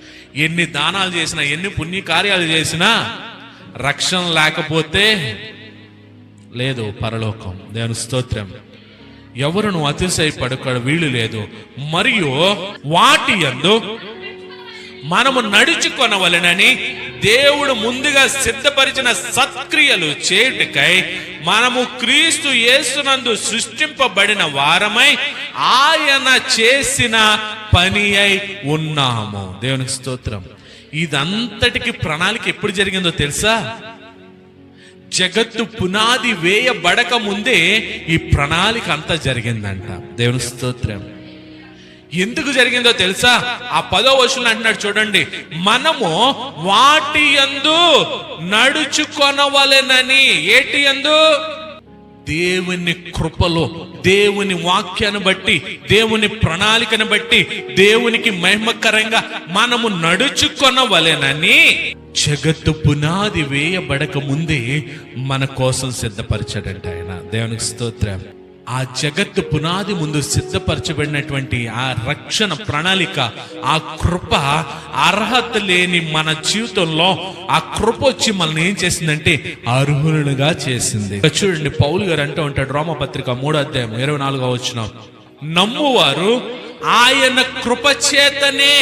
ఎన్ని దానాలు చేసినా, ఎన్ని పుణ్య కార్యాలు చేసినా రక్షణ లేకపోతే లేదు పరలోకం. దేవుని స్తోత్రం. ఎవరును అతిశయపడక వీలు లేదు. మరియు వాటి యందు మనము నడుచుకొనవలెనని దేవుడు ముందుగా సిద్ధపరిచిన సత్క్రియలు చేయుటకై మనము క్రీస్తు యేసునందు సృష్టింపబడిన వారమై ఆయన చేసిన పని అయి ఉన్నాము. దేవునికి స్తోత్రం. ఇదంతటికి ప్రణాళిక ఎప్పుడు జరిగిందో తెలుసా? జగత్తు పునాది వేయబడక ముందే ఈ ప్రణాళిక అంతా జరిగిందంట. దేవుని స్తోత్రం. ఎందుకు జరిగిందో తెలుసా? ఆ 10వ వచనం అంటున్నాడు చూడండి, మనము వాటి యందు నడుచుకొనవలెనని. ఏటి యందు? దేవుని కృపలో, దేవుని వాక్యాన్ని బట్టి, దేవుని ప్రణాళికను బట్టి, దేవునికి మహిమకరంగా మనము నడుచుకొనవలెనని జగత్తు పునాది వేయబడక ముందే మన కోసం సిద్ధపరచాడంట ఆయన. దేవునికి స్తోత్రం. ఆ జగత్తు పునాది ముందు సిద్ధపరచబడినటువంటి ఆ రక్షణ ప్రణాళిక, ఆ కృప అర్హత లేని మన జీవితంలో ఆ కృప వచ్చి మనల్ని ఏం చేసిందంటే అర్హులుగా చేసింది. చూడండి, పౌలు గారు అంటూ ఉంటాడు, రోమపత్రిక 3వ అధ్యాయం 24వ వచనం, నమ్మువారు ఆయన కృప చేతనే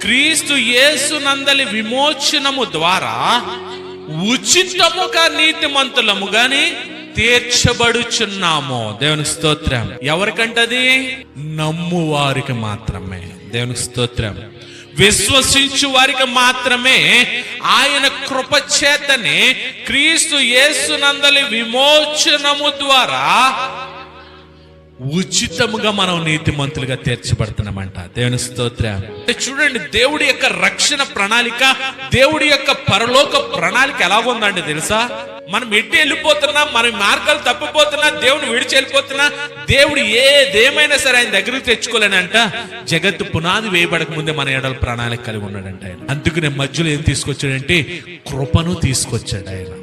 క్రీస్తు యేసునందలి విమోచనము ద్వారా ఉచితముగా నీతిమంతులము గాని తీర్చబడుచున్నాము. దేవునికి స్తోత్రం. ఎవరికంటది? నమ్ము వారికి మాత్రమే. దేవునికి స్తోత్రం. విశ్వసించు వారికి మాత్రమే ఆయన కృప చేతనే క్రీస్తు యేసునందలి విమోచనము ద్వారా ఉచితముగా మనం నీతిమంతులుగా తీర్చబడుతున్నామంట. దేవుని స్తోత్రం. చూడండి, దేవుడి యొక్క రక్షణ ప్రణాళిక, దేవుడి యొక్క పరలోక ప్రణాళిక ఎలాగుందండి తెలుసా? మనం ఎట్టి వెళ్ళిపోతున్నా, మన మార్గాలు తప్పిపోతున్నా, దేవుని విడిచి వెళ్ళిపోతున్నా, దేవుడు ఏదేమైనా సరే ఆయన దగ్గరికి తెచ్చుకోలేనంట. జగత్తు పునాది వేయబడక ముందే మన ఎడల ప్రణాళిక కలిగి ఉన్నాడంట ఆయన. అందుకనే మధ్యలో ఏం తీసుకొచ్చాడంటే కృపను తీసుకొచ్చాడు ఆయన.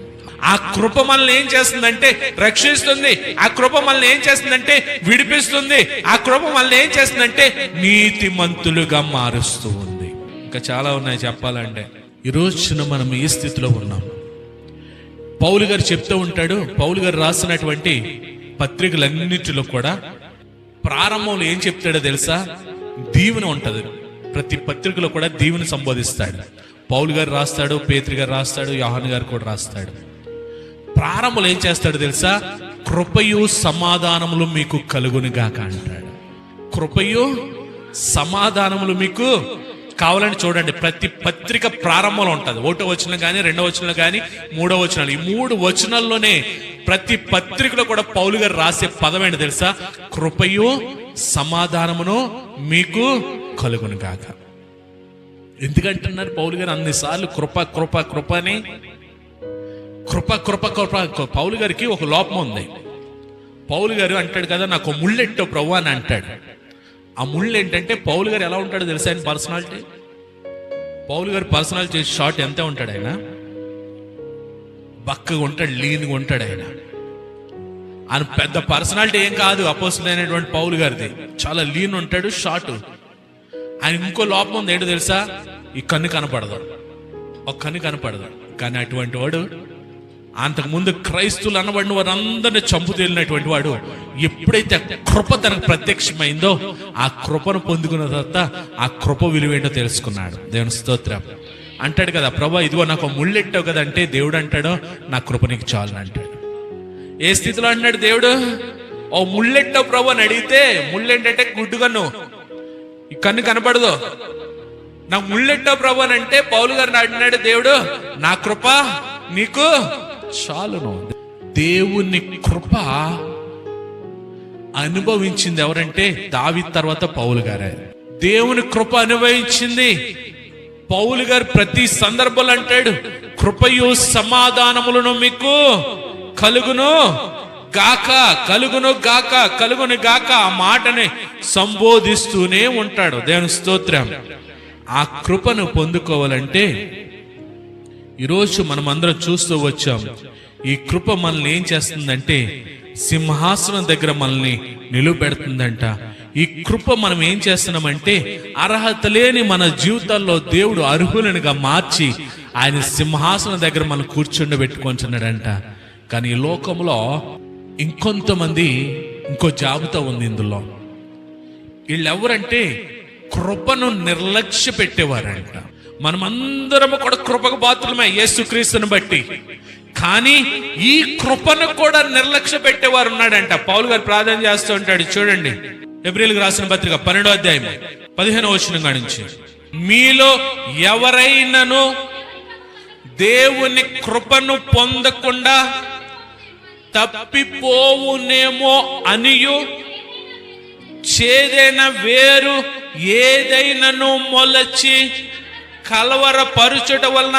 ఆ కృప మనల్ని ఏం చేస్తుందంటే రక్షిస్తుంది. ఆ కృప మనల్ని ఏం చేస్తుందంటే విడిపిస్తుంది. ఆ కృప మనల్ని ఏం చేస్తుందంటే నీతిమంతులుగా మారుస్తూ ఉంది. ఇంకా చాలా ఉన్నాయి చెప్పాలంటే. ఈ రోజున మనం ఈ స్థితిలో ఉన్నాం. పౌలు గారు చెప్తూ ఉంటాడు, పౌలు గారు రాసినటువంటి పత్రికలన్నిటిలో కూడా ప్రారంభంలో ఏం చెప్తాడో తెలుసా? దీవెన ఉంటది. ప్రతి పత్రికలో కూడా దీవెన సంబోధిస్తాడు. పౌలు గారు రాస్తాడు, పేతురు గారు రాస్తాడు, యోహాను గారు కూడా రాస్తాడు. ప్రారంభంలో ఏం చేస్తాడు తెలుసా? కృపయు సమాధానములు మీకు కలుగునుగాక అంటాడు. కృపయు సమాధానములు మీకు కావాలని చూడండి, ప్రతి పత్రిక ప్రారంభంలో ఉంటుంది. 1వ వచనం కానీ, 2వ వచనం కానీ, 3వ వచనాలు, ఈ 3 వచనాల్లోనే ప్రతి పత్రికలో కూడా పౌలు గారు రాసే పదం ఏంటి తెలుసా? కృపయు సమాధానమును మీకు కలుగునుగాక. ఎందుకంటున్నారు పౌలు గారు అన్నిసార్లు కృప కృప కృప అని? కృప కృప కృప. పౌలు గారికి ఒక లోపం ఉంది. పౌలు గారు అంటాడు కదా, నాకు ముళ్ళెట్టో ప్రభు అని అంటాడు. ఆ ముళ్ళు ఏంటంటే పౌలు గారు ఎలా ఉంటాడో తెలుసా ఆయన పర్సనాలిటీ? పౌలు గారు పర్సనాలిటీ షార్ట్ ఎంత ఉంటాడు ఆయన? బక్కగా ఉంటాడు, లీన్గా ఉంటాడు ఆయన పెద్ద పర్సనాలిటీ ఏం కాదు. అపోస్తలుడైనటువంటి పౌలు గారిది చాలా లీన్ ఉంటాడు, షార్ట్. ఆయన ఇంకో లోపం ఉంది, ఏంటో తెలుసా? ఈ కన్ను కనపడదు, ఒక కన్ను కనపడదు. కానీ అటువంటి వాడు అంతకుముందు క్రైస్తువులు అనబడిన వారందరినీ చంపు తేలినటువంటి వాడు ఎప్పుడైతే కృప తనకు ప్రత్యక్షమైందో ఆ కృపను పొందుకున్న తర్వాత ఆ కృప విలువేంటో తెలుసుకున్నాడు. దేవుని స్తోత్రం. అంటాడు కదా, ప్రభా ఇదిగో నాకు ముళ్ళెట్టావు కదా అంటే దేవుడు అంటాడు, నా కృప నీకు చాలు అంటాడు. ఏ స్థితిలో అన్నాడు దేవుడు? ఓ ముళ్ళెట్టావు ప్రభు అని అడిగితే, ముళ్ళేంటంటే గుడ్డు కన్ను, ఈ కన్ను కనపడదు. నాకు ముళ్ళెట్టావు ప్రభు అని అంటే పౌలు గారిని అడిగినాడు దేవుడు, నా కృప నీకు చాలును. దేవుని కృప అనుభవించింది ఎవరంటే దావీదు తర్వాత పౌలు గారే. దేవుని కృప అనుభవించింది పౌలు గారు. ప్రతి సందర్భంలో అంటాడు, కృపయు సమాధానములను మీకు కలుగును గాక, కలుగును గాక, కలుగును గాక. ఆ మాటని సంబోధిస్తూనే ఉంటాడు. దేవుని స్తోత్రం. ఆ కృపను పొందుకోవాలంటే ఈరోజు మనం అందరం చూస్తూ వచ్చాం. ఈ కృప మనల్ని ఏం చేస్తుందంటే సింహాసనం దగ్గర మనల్ని నిలువబెడుతుందంట. ఈ కృప మనం ఏం చేస్తున్నామంటే అర్హత లేని మన జీవితాల్లో దేవుడు అర్హులనుగా మార్చి ఆయన సింహాసనం దగ్గర మనం కూర్చుండబెట్టుకుంటున్నాడంట. కానీ ఈ లోకంలో ఇంకొంతమంది ఇంకో జాబితా ఉంది. ఇందులో వీళ్ళెవరంటే కృపను నిర్లక్ష్య పెట్టేవారంట. మనమందరము కూడా కృపకు పాత్రలమే యేసుక్రీస్తుని బట్టి. కానీ ఈ కృపను కూడా నిర్లక్ష్య పెట్టేవారు ఉన్నాడంట. పౌలు గారు ప్రార్థన చేస్తూ ఉంటాడు, చూడండి హెబ్రీయులకు రాసిన పత్రిక 12వ అధ్యాయం 15వ వచనం నుంచి, మీలో ఎవరైనాను దేవుని కృపను పొందకుండా తప్పిపోవునేమో అనియు చేదైన వేరు ఏదైనాను మొలచి కలవరపరుచుట వలన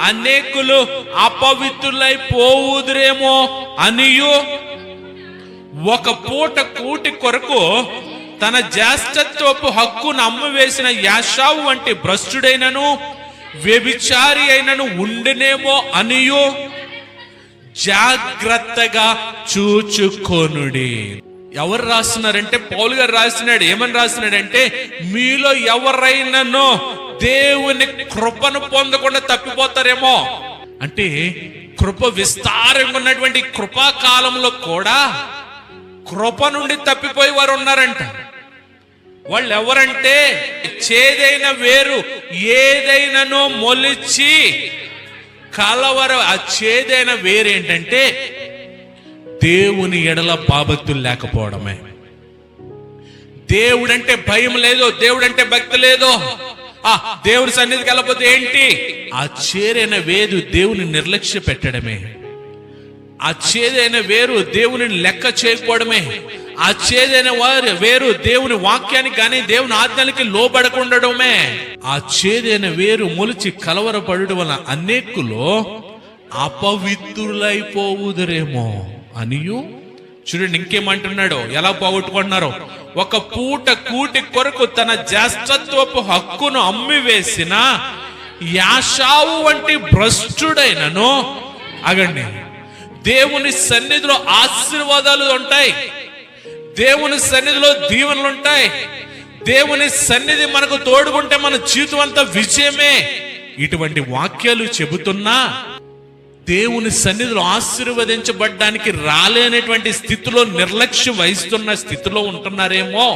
అనేకులు అపవిత్రులైపోవుదురేమో అనియు ఒక పూట కూటి కొరకు తన జ్యేష్ఠత్వపు హక్కును అమ్మివేసిన యాషావు వంటి భ్రష్టుడైనను వ్యభిచారి అయినను ఉండినేమో అనియు జాగ్రత్తగా చూచుకొనుడి. ఎవరు రాస్తున్నారంటే పౌలు గారు రాస్తున్నాడు. ఏమని రాస్తున్నాడంటే, మీలో ఎవరైనానో దేవుని కృపను పొందకుండా తప్పిపోతారేమో. అంటే కృప విస్తారంగా ఉన్నటువంటి కృపాకాలంలో కూడా కృప నుండి తప్పిపోయి వారు ఉన్నారంట. వాళ్ళు ఎవరంటే చేదైన వేరు ఏదైనానో మొలిచి కలవర. ఆ చేదైన వేరు ఏంటంటే దేవుని ఎడల బాభక్తులు లేకపోవడమే. దేవుడంటే భయం లేదో, దేవుడంటే భక్తి లేదో, దేవుడి సన్నిధికి వెళ్ళకపోతే ఏంటి? ఆ చేరైన వేరు దేవుని నిర్లక్ష్య పెట్టడమే. ఆ చేదైన వేరు దేవుని లెక్క చేయకపోవడమే. ఆ చేదైన వేరు దేవుని వాక్యానికి కానీ దేవుని ఆజ్ఞలకి లోబడకుండడమే. ఆ చేదైన వేరు మొలిచి కలవరపడడం వల్ల అనేకులు అపవిత్రులైపోవుదురేమో అనియు. చూడండి ఇంకేమంటున్నాడో, ఎలా పోగొట్టుకుంటున్నారో. ఒక పూట కూటి కొరకు తన జ్యేష్ఠత్వపు హక్కును అమ్మివేసిన యాషావు వంటి భ్రష్టుడైనను. అగండి, దేవుని సన్నిధిలో ఆశీర్వాదాలు ఉంటాయి, దేవుని సన్నిధిలో దీవెనలు ఉంటాయి, దేవుని సన్నిధి మనకు తోడుకుంటే మన జీవితం అంతా విజయమే. ఇటువంటి వాక్యాలు చెబుతున్నా దేవుని సన్నిధిలో ఆశీర్వదించబడ్డానికి రాలేనటువంటి స్థితిలో నిర్లక్ష్యం వహిస్తున్న స్థితిలో ఉంటున్నారేమో.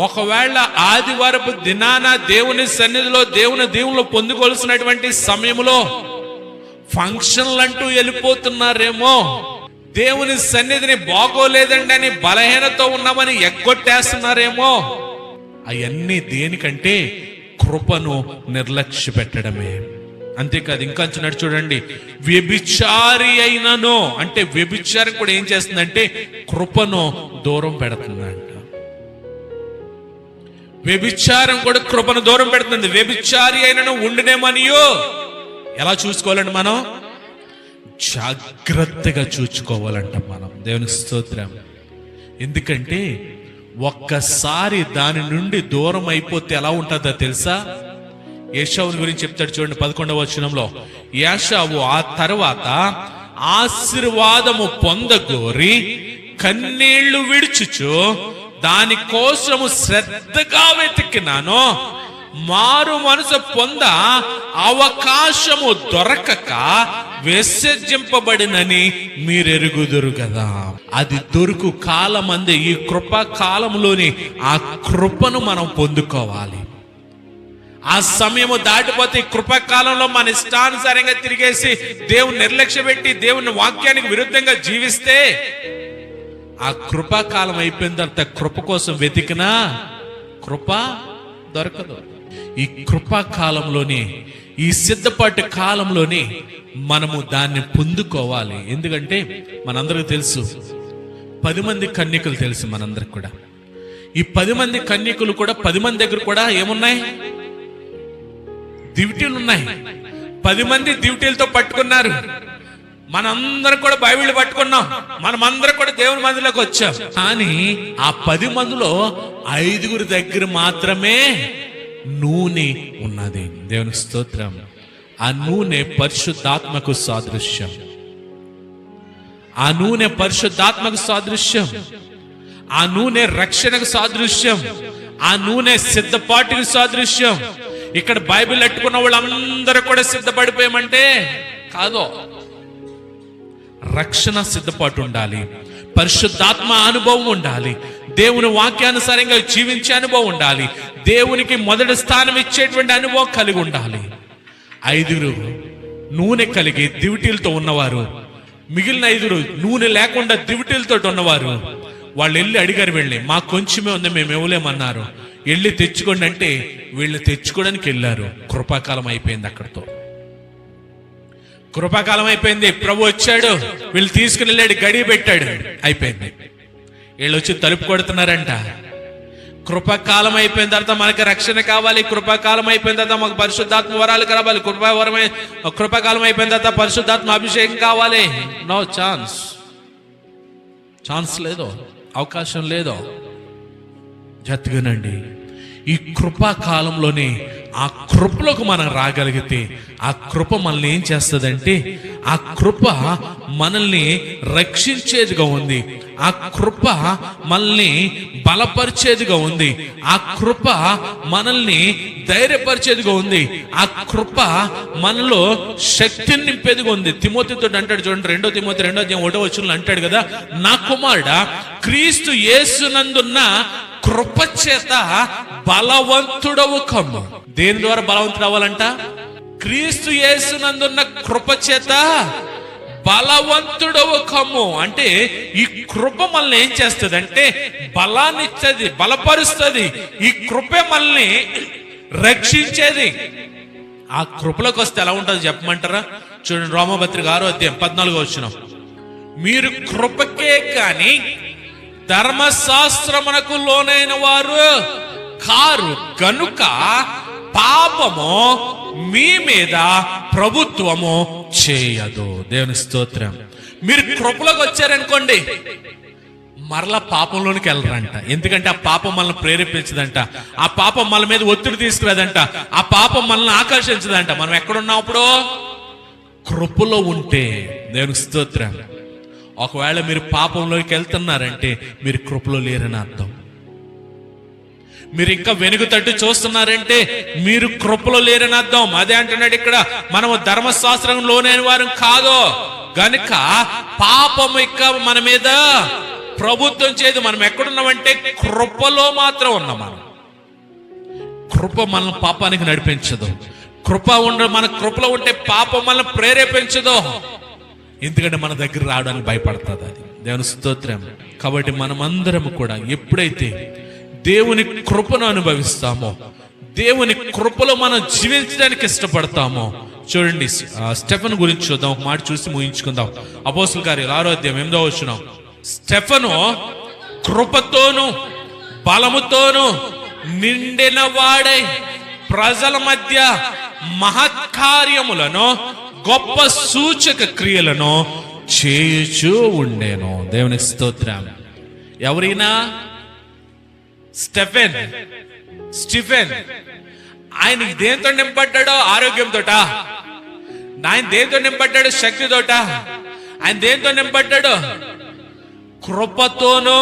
ఒకవేళ ఆదివారపు దినాన దేవుని సన్నిధిలో దేవుని దీవులు పొందుకోవాల్సినటువంటి సమయంలో ఫంక్షన్లు అంటూ వెళ్ళిపోతున్నారేమో. దేవుని సన్నిధిని బాగోలేదండి అని బలహీనతో ఉన్నామని ఎగ్గొట్టేస్తున్నారేమో. అవన్నీ దేనికంటే కృపను నిర్లక్ష్య పెట్టడమే. అంతేకాదు, ఇంకా అంటున్నాడు చూడండి, వ్యభిచారి అయినను. అంటే వ్యభిచారం కూడా ఏం చేస్తుందంటే కృపను దూరం పెడుతుందంట. వ్యభిచారం కూడా కృపను దూరం పెడుతుంది. వ్యభిచారి అయినను ఉండినేమనియో. ఎలా చూసుకోవాలండి? మనం జాగ్రత్తగా చూసుకోవాలంట మనం. దేవుని స్తోత్రం. ఎందుకంటే ఒక్కసారి దాని నుండి దూరం అయిపోతే ఎలా ఉంటుందో తెలుసా? ఏశావుని గురించి చెప్తాడు చూడండి 11వ వచనంలో. ఏశావు ఆ తర్వాత ఆశీర్వాదము పొందగోరి కన్నీళ్లు విడుచుచు దానికోసము శ్రద్ధగా వెతికినాను, మారు మనసు పొంద అవకాశము దొరకక విసర్జింపబడినని మీరెరుగుదురు కదా. అది దొరుకు కాలమందే. ఈ కృపా కాలంలోని ఆ కృపను మనం పొందుకోవాలి. ఆ సమయము దాటిపోతే కృపాకాలంలో మన ఇష్టానుసారంగా తిరిగేసి దేవుని నిర్లక్ష్య పెట్టి దేవుని వాక్యానికి విరుద్ధంగా జీవిస్తే ఆ కృపాకాలం అయిపోయిన తర్వాత కృప కోసం వెతికినా కృప దొరకదు. ఈ కృపాకాలంలోనే, ఈ సిద్ధపాటు కాలంలోనే మనము దాన్ని పొందుకోవాలి. ఎందుకంటే మనందరికీ తెలుసు 10 మంది కన్యకులు తెలుసు మనందరికి కూడా. ఈ 10 మంది కన్యకులు కూడా 10 మంది దగ్గర కూడా ఏమున్నాయి? దివిటీలు ఉన్నాయి. 10 మంది దివిటీలతో పట్టుకున్నారు. మనందరం కూడా బైబిల్ పట్టుకున్నాం. మనమందరం కూడా దేవుని మందిలోకి వచ్చాం. కానీ ఆ 10 మందిలో 5 దగ్గర మాత్రమే నూనె ఉన్నది. దేవునికి స్తోత్రం. ఆ నూనె పరిశుద్ధాత్మకు సాదృశ్యం. ఆ నూనె పరిశుద్ధాత్మకు సాదృశ్యం. ఆ నూనె రక్షణకు సాదృశ్యం. ఆ నూనె సిద్ధపాటుకు సాదృశ్యం. ఇక్కడ బైబిల్ పెట్టుకున్న వాళ్ళందరూ కూడా సిద్ధపడిపోయామంటే కాదు. రక్షణ సిద్ధపాటు ఉండాలి, పరిశుద్ధాత్మ అనుభవం ఉండాలి, దేవుని వాక్యానుసారంగా జీవించే అనుభవం ఉండాలి, దేవునికి మొదటి స్థానం ఇచ్చేటువంటి అనుభవం కలిగి ఉండాలి. 5 నూనె కలిగి దివిటీలతో ఉన్నవారు, మిగిలిన 5 నూనె లేకుండా దివిటీలతో ఉన్నవారు, వాళ్ళు వెళ్ళి అడిగారు, వెళ్ళి మాకు కొంచెమే ఉంది మేము ఇవ్వలేమన్నారు. వెళ్ళి తెచ్చుకోండి అంటే వీళ్ళు తెచ్చుకోవడానికి వెళ్ళారు. కృపాకాలం అయిపోయింది. అక్కడితో కృపాకాలం అయిపోయింది. ప్రభు వచ్చాడు, వీళ్ళు తీసుకుని వెళ్ళాడు, గడియ పెట్టాడు, అయిపోయింది. వీళ్ళు వచ్చి తలుపు కొడుతున్నారంట. కృపాకాలం అయిపోయిన తర్వాత మనకి రక్షణ కావాలి, కృపాకాలం అయిపోయిన తర్వాత మాకు పరిశుద్ధాత్మ వరాలు కావాలి, కృపాకాలం అయిపోయిన తర్వాత పరిశుద్ధాత్మ అభిషేకం కావాలి. నో ఛాన్స్ లేదో, అవకాశం లేదో. జతగనండి. ఈ కృపా కాలంలోనే ఆ కృపలోకి మనం రాగలిగితే ఆ కృప మనల్ని ఏం చేస్తుందంటే, ఆ కృప మనల్ని రక్షించేదిగా ఉంది, ఆ కృప మనల్ని బలపరిచేదిగా ఉంది, ఆ కృప మనల్ని ధైర్యపరిచేదిగా ఉంది, ఆ కృప మనలో శక్తిని నింపేదిగా ఉంది. తిమోతితో అంటాడు చూడండి, 2 తిమోతి 2:1 అంటాడు కదా, నా కుమారుడా క్రీస్తు యేసునందున్న కృప చేత బలవంతుడవు కమ్ము. దేని ద్వారా బలవంతుడు అవ్వాలంట? క్రీస్తు యేసునందున్న కృప చేత బలవంతుడవు కమ్ము. అంటే ఈ కృప మనల్ని ఏం చేస్తుంది అంటే బలాన్ని ఇచ్చేది, బలపరుస్తుంది. ఈ కృపే మనల్ని రక్షించేది. ఆ కృపలోకి వస్తే ఎలా ఉంటుంది చెప్పమంటారా? చూడండి, రోమపత్రిక 6:14 మీరు కృపకే కాని ధర్మశాస్త్రమునకు లోనైన వారు కారు గనుక పాపము మీ మీద ప్రభుత్వము చేయదు. దేవుని స్తోత్రం. మీరు కృపలోకి వచ్చారనుకోండి, మరలా పాపంలోనికి వెళ్ళరంట. ఎందుకంటే ఆ పాపం మనల్ని ప్రేరేపించదంట, ఆ పాపం మన మీద ఒత్తిడి తీసుకురాదంట, ఆ పాపం మనల్ని ఆకర్షించదంట. మనం ఎక్కడున్నాం అప్పుడు? కృపలో ఉంటే. దేవుని స్తోత్రం. ఒకవేళ మీరు పాపంలోకి వెళ్తున్నారంటే మీరు కృపలో లేరని అర్థం. మీరు ఇంకా వెనుక తట్టు చూస్తున్నారంటే మీరు కృపలో లేరని అర్థం. అదే అంటున్నాడు ఇక్కడ, మనము ధర్మశాస్త్రంలోనే వారం కాదు గనుక పాపం ఇక మన మీద ప్రభుత్వం చేయదు. మనం ఎక్కడున్నామంటే కృపలో మాత్రం ఉన్నాం. మనం కృప మనల్ని పాపానికి నడిపించదు. మన కృపలో ఉంటే పాపం మనల్ని ప్రేరేపించదు. ఎందుకంటే మన దగ్గర రావడానికి భయపడుతుంది అది. దేవుని స్తోత్రం. కాబట్టి మనమందరం కూడా ఎప్పుడైతే దేవుని కృపను అనుభవిస్తామో, దేవుని కృపలో మనం జీవించడానికి ఇష్టపడతామో, చూడండి స్టెఫెను గురించి చూద్దాం. ఒక మాట చూసి ముగించుకుందాం. అపోస్తలుల కార్యాలు 6:8 స్టెఫెను కృపతోను బలముతోను నిండిన వాడై ప్రజల మధ్య మహత్కార్యములను గొప్ప సూచక క్రియలను చేయుచూ ఉండేను. దేవునికి స్తోత్రం. ఎవరైనా స్టిఫెన్ ఆయన దేంతో నింపడ్డాడో? ఆరోగ్యంతోట. ఆయన దేంతో నింపడ్డాడు? శక్తితోట. ఆయన దేంతో నింపడ్డాడు? కృపతోనూ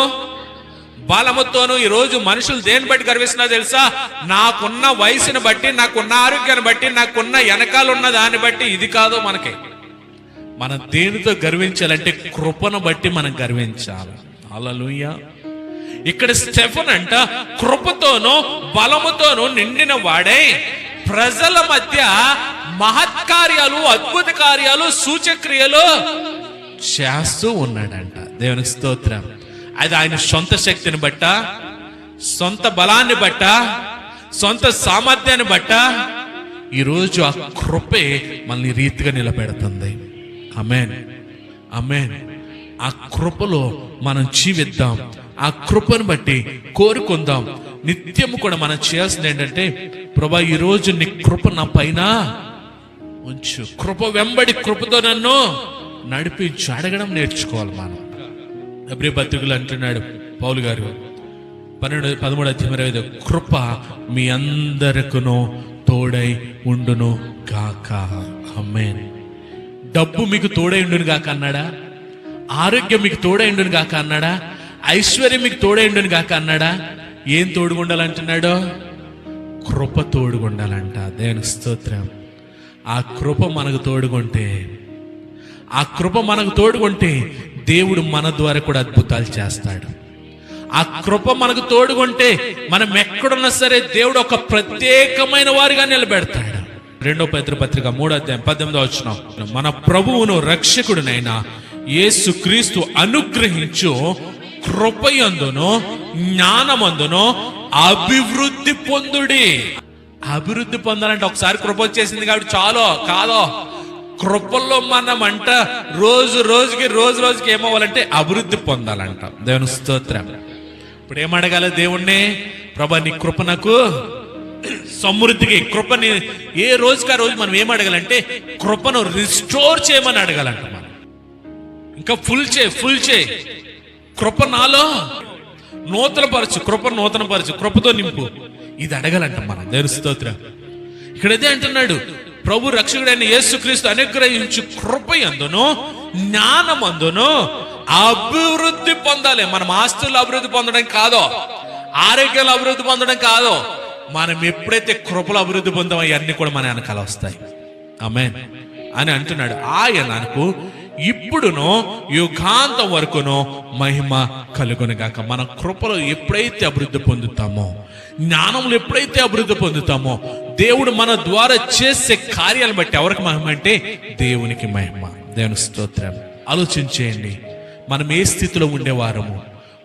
బలముతోనూ. ఈరోజు మనుషులు దేన్ని బట్టి గర్విస్తున్నా తెలుసా? నాకున్న వయసుని బట్టి, నాకున్న ఆరోగ్యాన్ని బట్టి, నాకున్న వెనకాల ఉన్న దాన్ని బట్టి. ఇది కాదు మనకి. మనం దేనితో గర్వించాలంటే కృపను బట్టి మనం గర్వించాలి. హల్లెలూయా. ఇక్కడ స్టెఫెన్ అంట కృపతోనూ బలముతోనూ నిండిన వాడై ప్రజల మధ్య మహత్కార్యాలు, అద్భుత కార్యాలు, సూచక్రియలు చేస్తూ ఉన్నాడంట. దేవునికి స్తోత్రం. అది ఆయన సొంత శక్తిని బట్ట, సొంత బలాన్ని బట్ట, సొంత సామర్థ్యాన్ని బట్ట. ఈరోజు ఆ కృపే మనల్ని రీతిగా నిలబెడుతుంది. ఆమేన్, ఆమేన్. ఆ కృపలో మనం జీవిద్దాం. ఆ కృపను బట్టి కోరుకుందాం. నిత్యము కూడా మనం చేయాల్సింది ఏంటంటే, ప్రభా ఈరోజు నీ కృప నా పైన ఉంచు, కృప వెంబడి కృపతో నన్ను నడిపించు. అడగడం నేర్చుకోవాలి మనం. హెబ్రీ పత్రికలు అంటున్నాడు పౌలు గారు 13:25, కృప మీ అందరికును తోడై ఉండును గాక. ఆమేన్. డబ్బు మీకు తోడై ఉండును గాక అన్నాడా? ఆరోగ్యం మీకు తోడై ఉండును గాక అన్నాడా? ఐశ్వర్యం మీకు తోడై ఉండును గాక అన్నాడా? ఏం తోడుగుండాలంటున్నాడో? కృప తోడుగుండాలంట. దేవునికి స్తోత్రం. ఆ కృప మనకు తోడుగుంటే, ఆ కృప మనకు తోడుగుంటే దేవుడు మన ద్వారా కూడా అద్భుతాలు చేస్తాడు. ఆ కృప మనకు తోడుగుంటే మనం ఎక్కడున్నా సరే దేవుడు ఒక ప్రత్యేకమైన వారిగా నిలబెడతాడు. 2 పేతురు పత్రిక 3:18 మన ప్రభువును రక్షకుడునైన యేసు క్రీస్తు అనుగ్రహించు కృపయందును జ్ఞానమందును అభివృద్ధి పొందుడి. అభివృద్ధి పొందాలంటే ఒకసారి కృప వచ్చేసింది కాబట్టి చాలు కాదో. కృపల్లో మనం అంట రోజు రోజుకి ఏమవ్వాలంటే అభివృద్ధి పొందాలంట. దేవుని స్తోత్రం. ఇప్పుడు ఏమడగాలి దేవుణ్ణి? ప్రభా నీ కృప నాకు సమృద్ధికి, కృపని ఏ రోజుకి ఆ రోజు మనం ఏమడగాలంటే కృపను రిస్టోర్ చేయమని అడగాలంట. మనం ఇంకా ఫుల్ చేయి. కృప నాలో నూతనపరచు, కృపతో నింపు. ఇది అడగాలంట మనం. దేవుని స్తోత్రం. ఇక్కడ అదే అంటున్నాడు, ప్రభు రక్షకుడైన యేసుక్రీస్తు అనుగ్రహించు కృపయందును జ్ఞానమందును అభివృద్ధి పొందాలి. మనం ఆస్తులు అభివృద్ధి పొందడం కాదో, ఆరోగ్యాలు అభివృద్ధి పొందడం కాదో. మనం ఎప్పుడైతే కృపలు అభివృద్ధి పొందామో అవన్నీ కూడా మన వెనకాల వస్తాయి. ఆమేన్ అని అంటున్నాడు. ఆయనకు ఇప్పుడును యుగాంతం వరకును మహిమ కలుగునుగాక. మన కృపలో ఎప్పుడైతే అభివృద్ధి పొందుతామో, జ్ఞానంలో ఎప్పుడైతే అభివృద్ధి పొందుతామో, దేవుడు మన ద్వారా చేసే కార్యాలను బట్టి ఎవరికి మహిమ అంటే దేవునికి మహిమ. దేవుని స్తోత్రం. ఆలోచించేయండి, మనం ఏ స్థితిలో ఉండేవారము.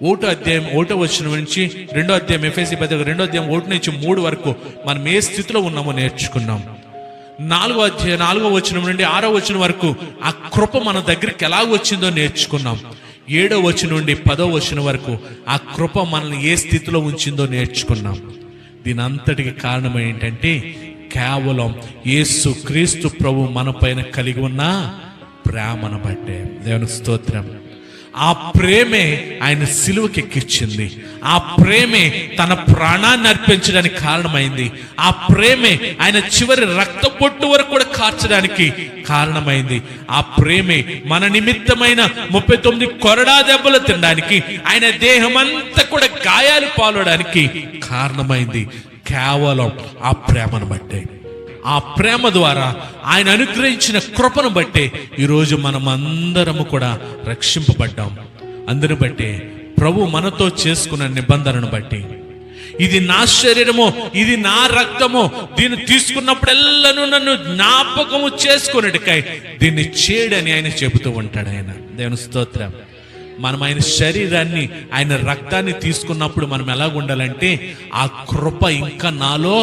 1వ వచనం నుంచి 2వ అధ్యాయం, ఎఫెసీ పత్రిక 2వ అధ్యాయం 1 నుంచి 3 వరకు మనం ఏ స్థితిలో ఉన్నామో నేర్చుకున్నాం. 4వ వచనం నుండి 6వ వచనం వరకు ఆ కృప మన దగ్గరికి ఎలా వచ్చిందో నేర్చుకున్నాం. 7వ వచనం నుండి 10వ వచనం వరకు ఆ కృప మనల్ని ఏ స్థితిలో ఉంచిందో నేర్చుకున్నాం. దీని అంతటికి కారణం ఏంటంటే కేవలం యేసు క్రీస్తు ప్రభు మన పైన కలిగి ఉన్న ప్రేమను బట్టే. దేవుని స్తోత్రం. ఆ ప్రేమే ఆయన సిలువకి ఎక్కించింది. ఆ ప్రేమే తన ప్రాణాన్ని అర్పించడానికి కారణమైంది. ఆ ప్రేమే ఆయన చివరి రక్త పొట్టు వరకు కూడా కార్చడానికి కారణమైంది. ఆ ప్రేమే మన నిమిత్తమైన 39 కొరడా దెబ్బలు తినడానికి, ఆయన దేహం అంతా కూడా గాయాలు పాలడానికి కారణమైంది. కేవలం ఆ ప్రేమను బట్టే, ఆ ప్రేమ ద్వారా ఆయన అనుగ్రహించిన కృపను బట్టే ఈరోజు మనం అందరము కూడా రక్షింపబడ్డాం. అందరిని బట్టి, ప్రభు మనతో చేసుకున్న నిబంధనను బట్టి, ఇది నా శరీరము, ఇది నా రక్తము, దీన్ని తీసుకున్నప్పుడెల్లను నన్ను జ్ఞాపకము చేసుకున్నట్టుకై దీన్ని చేయడని ఆయన చెబుతూ ఉంటాడు. ఆయన దేవుని స్తోత్రం. మనం ఆయన శరీరాన్ని, ఆయన రక్తాన్ని తీసుకున్నప్పుడు మనం ఎలా ఉండాలంటే ఆ కృప ఇంకా నాలో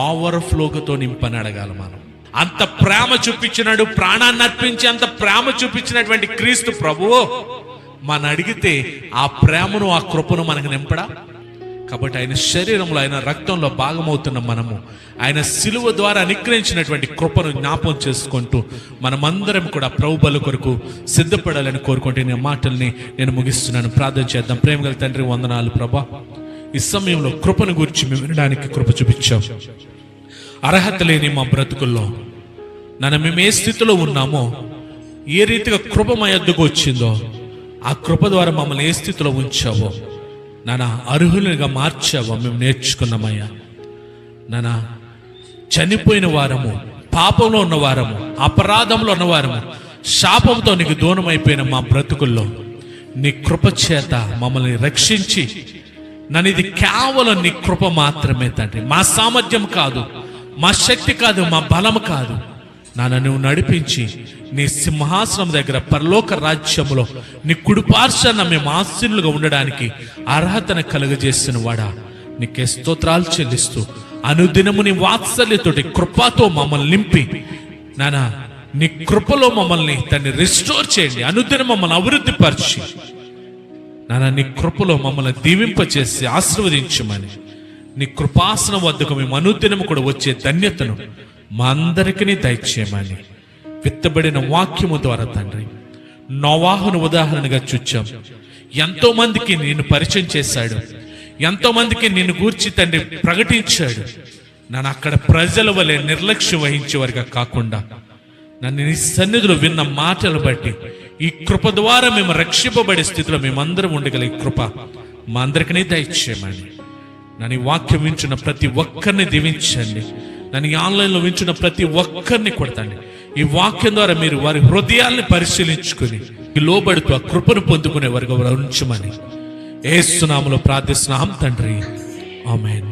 ఓవర్ఫ్లోతో నింపని అడగాలి. మనం అంత ప్రేమ చూపించినాడు, ప్రాణాన్ని అర్పించి అంత ప్రేమ చూపించినటువంటి క్రీస్తు ప్రభువు మనం అడిగితే ఆ ప్రేమను, ఆ కృపను మనకు నింపడా? కాబట్టి ఆయన శరీరంలో, ఆయన రక్తంలో భాగమవుతున్న మనము ఆయన సిలువ ద్వారా అనుగ్రహించినటువంటి కృపను జ్ఞాపకం చేసుకుంటూ మనమందరం కూడా ప్రభు బలి కొరకు సిద్ధపడాలని కోరుకుంటే నేను మాటల్ని ముగిస్తున్నాను. ప్రార్థన చేద్దాం. ప్రేమగల తండ్రి, వందనాలు ప్రభా. ఈ సమయంలో కృపను గురించి మేము వినడానికి కృప చూపించాం. అర్హత లేని మా బ్రతుకుల్లో మేము ఏ స్థితిలో ఉన్నామో, ఏ రీతిగా కృప మా యొద్దకు వచ్చిందో, ఆ కృప ద్వారా మమ్మల్ని ఏ స్థితిలో ఉంచావో అర్హులుగా మార్చావో మేము నేర్చుకున్నామయ్యా. చనిపోయిన వారము, పాపంలో ఉన్నవారము, అపరాధంలో ఉన్నవారము, శాపంతో నీకు దూరం అయిపోయిన మా బ్రతుకుల్లో నీ కృప చేత మమ్మల్ని రక్షించి ఇది కేవలం నీ కృప మాత్రమే తండ్రి. మా సామర్థ్యం కాదు, మా శక్తి కాదు, మా బలం కాదు. నువ్వు నడిపించి నీ సింహాసనం దగ్గర పరలోక రాజ్యంలో నీ కుడిపార్శ్వాన మేము ఆశీనులుగా ఉండడానికి అర్హతను కలుగజేసిన వాడా, నీకే స్తోత్రాలు చెల్లిస్తూ అనుదినము నీ వాత్సల్యతోటి కృపతో మమ్మల్ని నింపి నీ కృపలో మమ్మల్ని తండ్రి రిస్టోర్ చేయండి. అనుదినం మమ్మల్ని అభివృద్ధి పరిచి నీ కృపలో మమ్మల్ని దీవింపచేసి ఆశీర్వదించమని, నీ కృపాసనం వద్దకు మేము అనుదినము కూడా వచ్చే ధన్యతను మా అందరికీ దయచేయమని విత్తబడిన వాక్యము ద్వారా తండ్రి నోవాహును ఉదాహరణగా చూచాం. ఎంతో మందికి నిన్ను పరిచయం చేశాడు, ఎంతో మందికి నిన్ను గూర్చి తండ్రి ప్రకటించాడు. అక్కడ ప్రజల వలె నిర్లక్ష్యం వహించేవారుగా కాకుండా నీ సన్నిధిలో విన్న మాటలు బట్టి ఈ కృప ద్వారా మేము రక్షింపబడే స్థితిలో మేమందరం ఉండగలిగే కృప మా అందరికీ దయచేయమని, ఈ వాక్యం వింటున్న ప్రతి ఒక్కరిని దీవించండి. ఈ ఆన్లైన్లో వింటున్న ప్రతి ఒక్కరిని కొడతండి. ఈ వాక్యం ద్వారా మీరు వారి హృదయాల్ని పరిశీలించుకుని లోబడుతూ ఆ కృపను పొందుకునే వరకు ఉంచమని యేసు నామములో ప్రార్థిస్తున్నాం తండ్రి. ఆమేన్.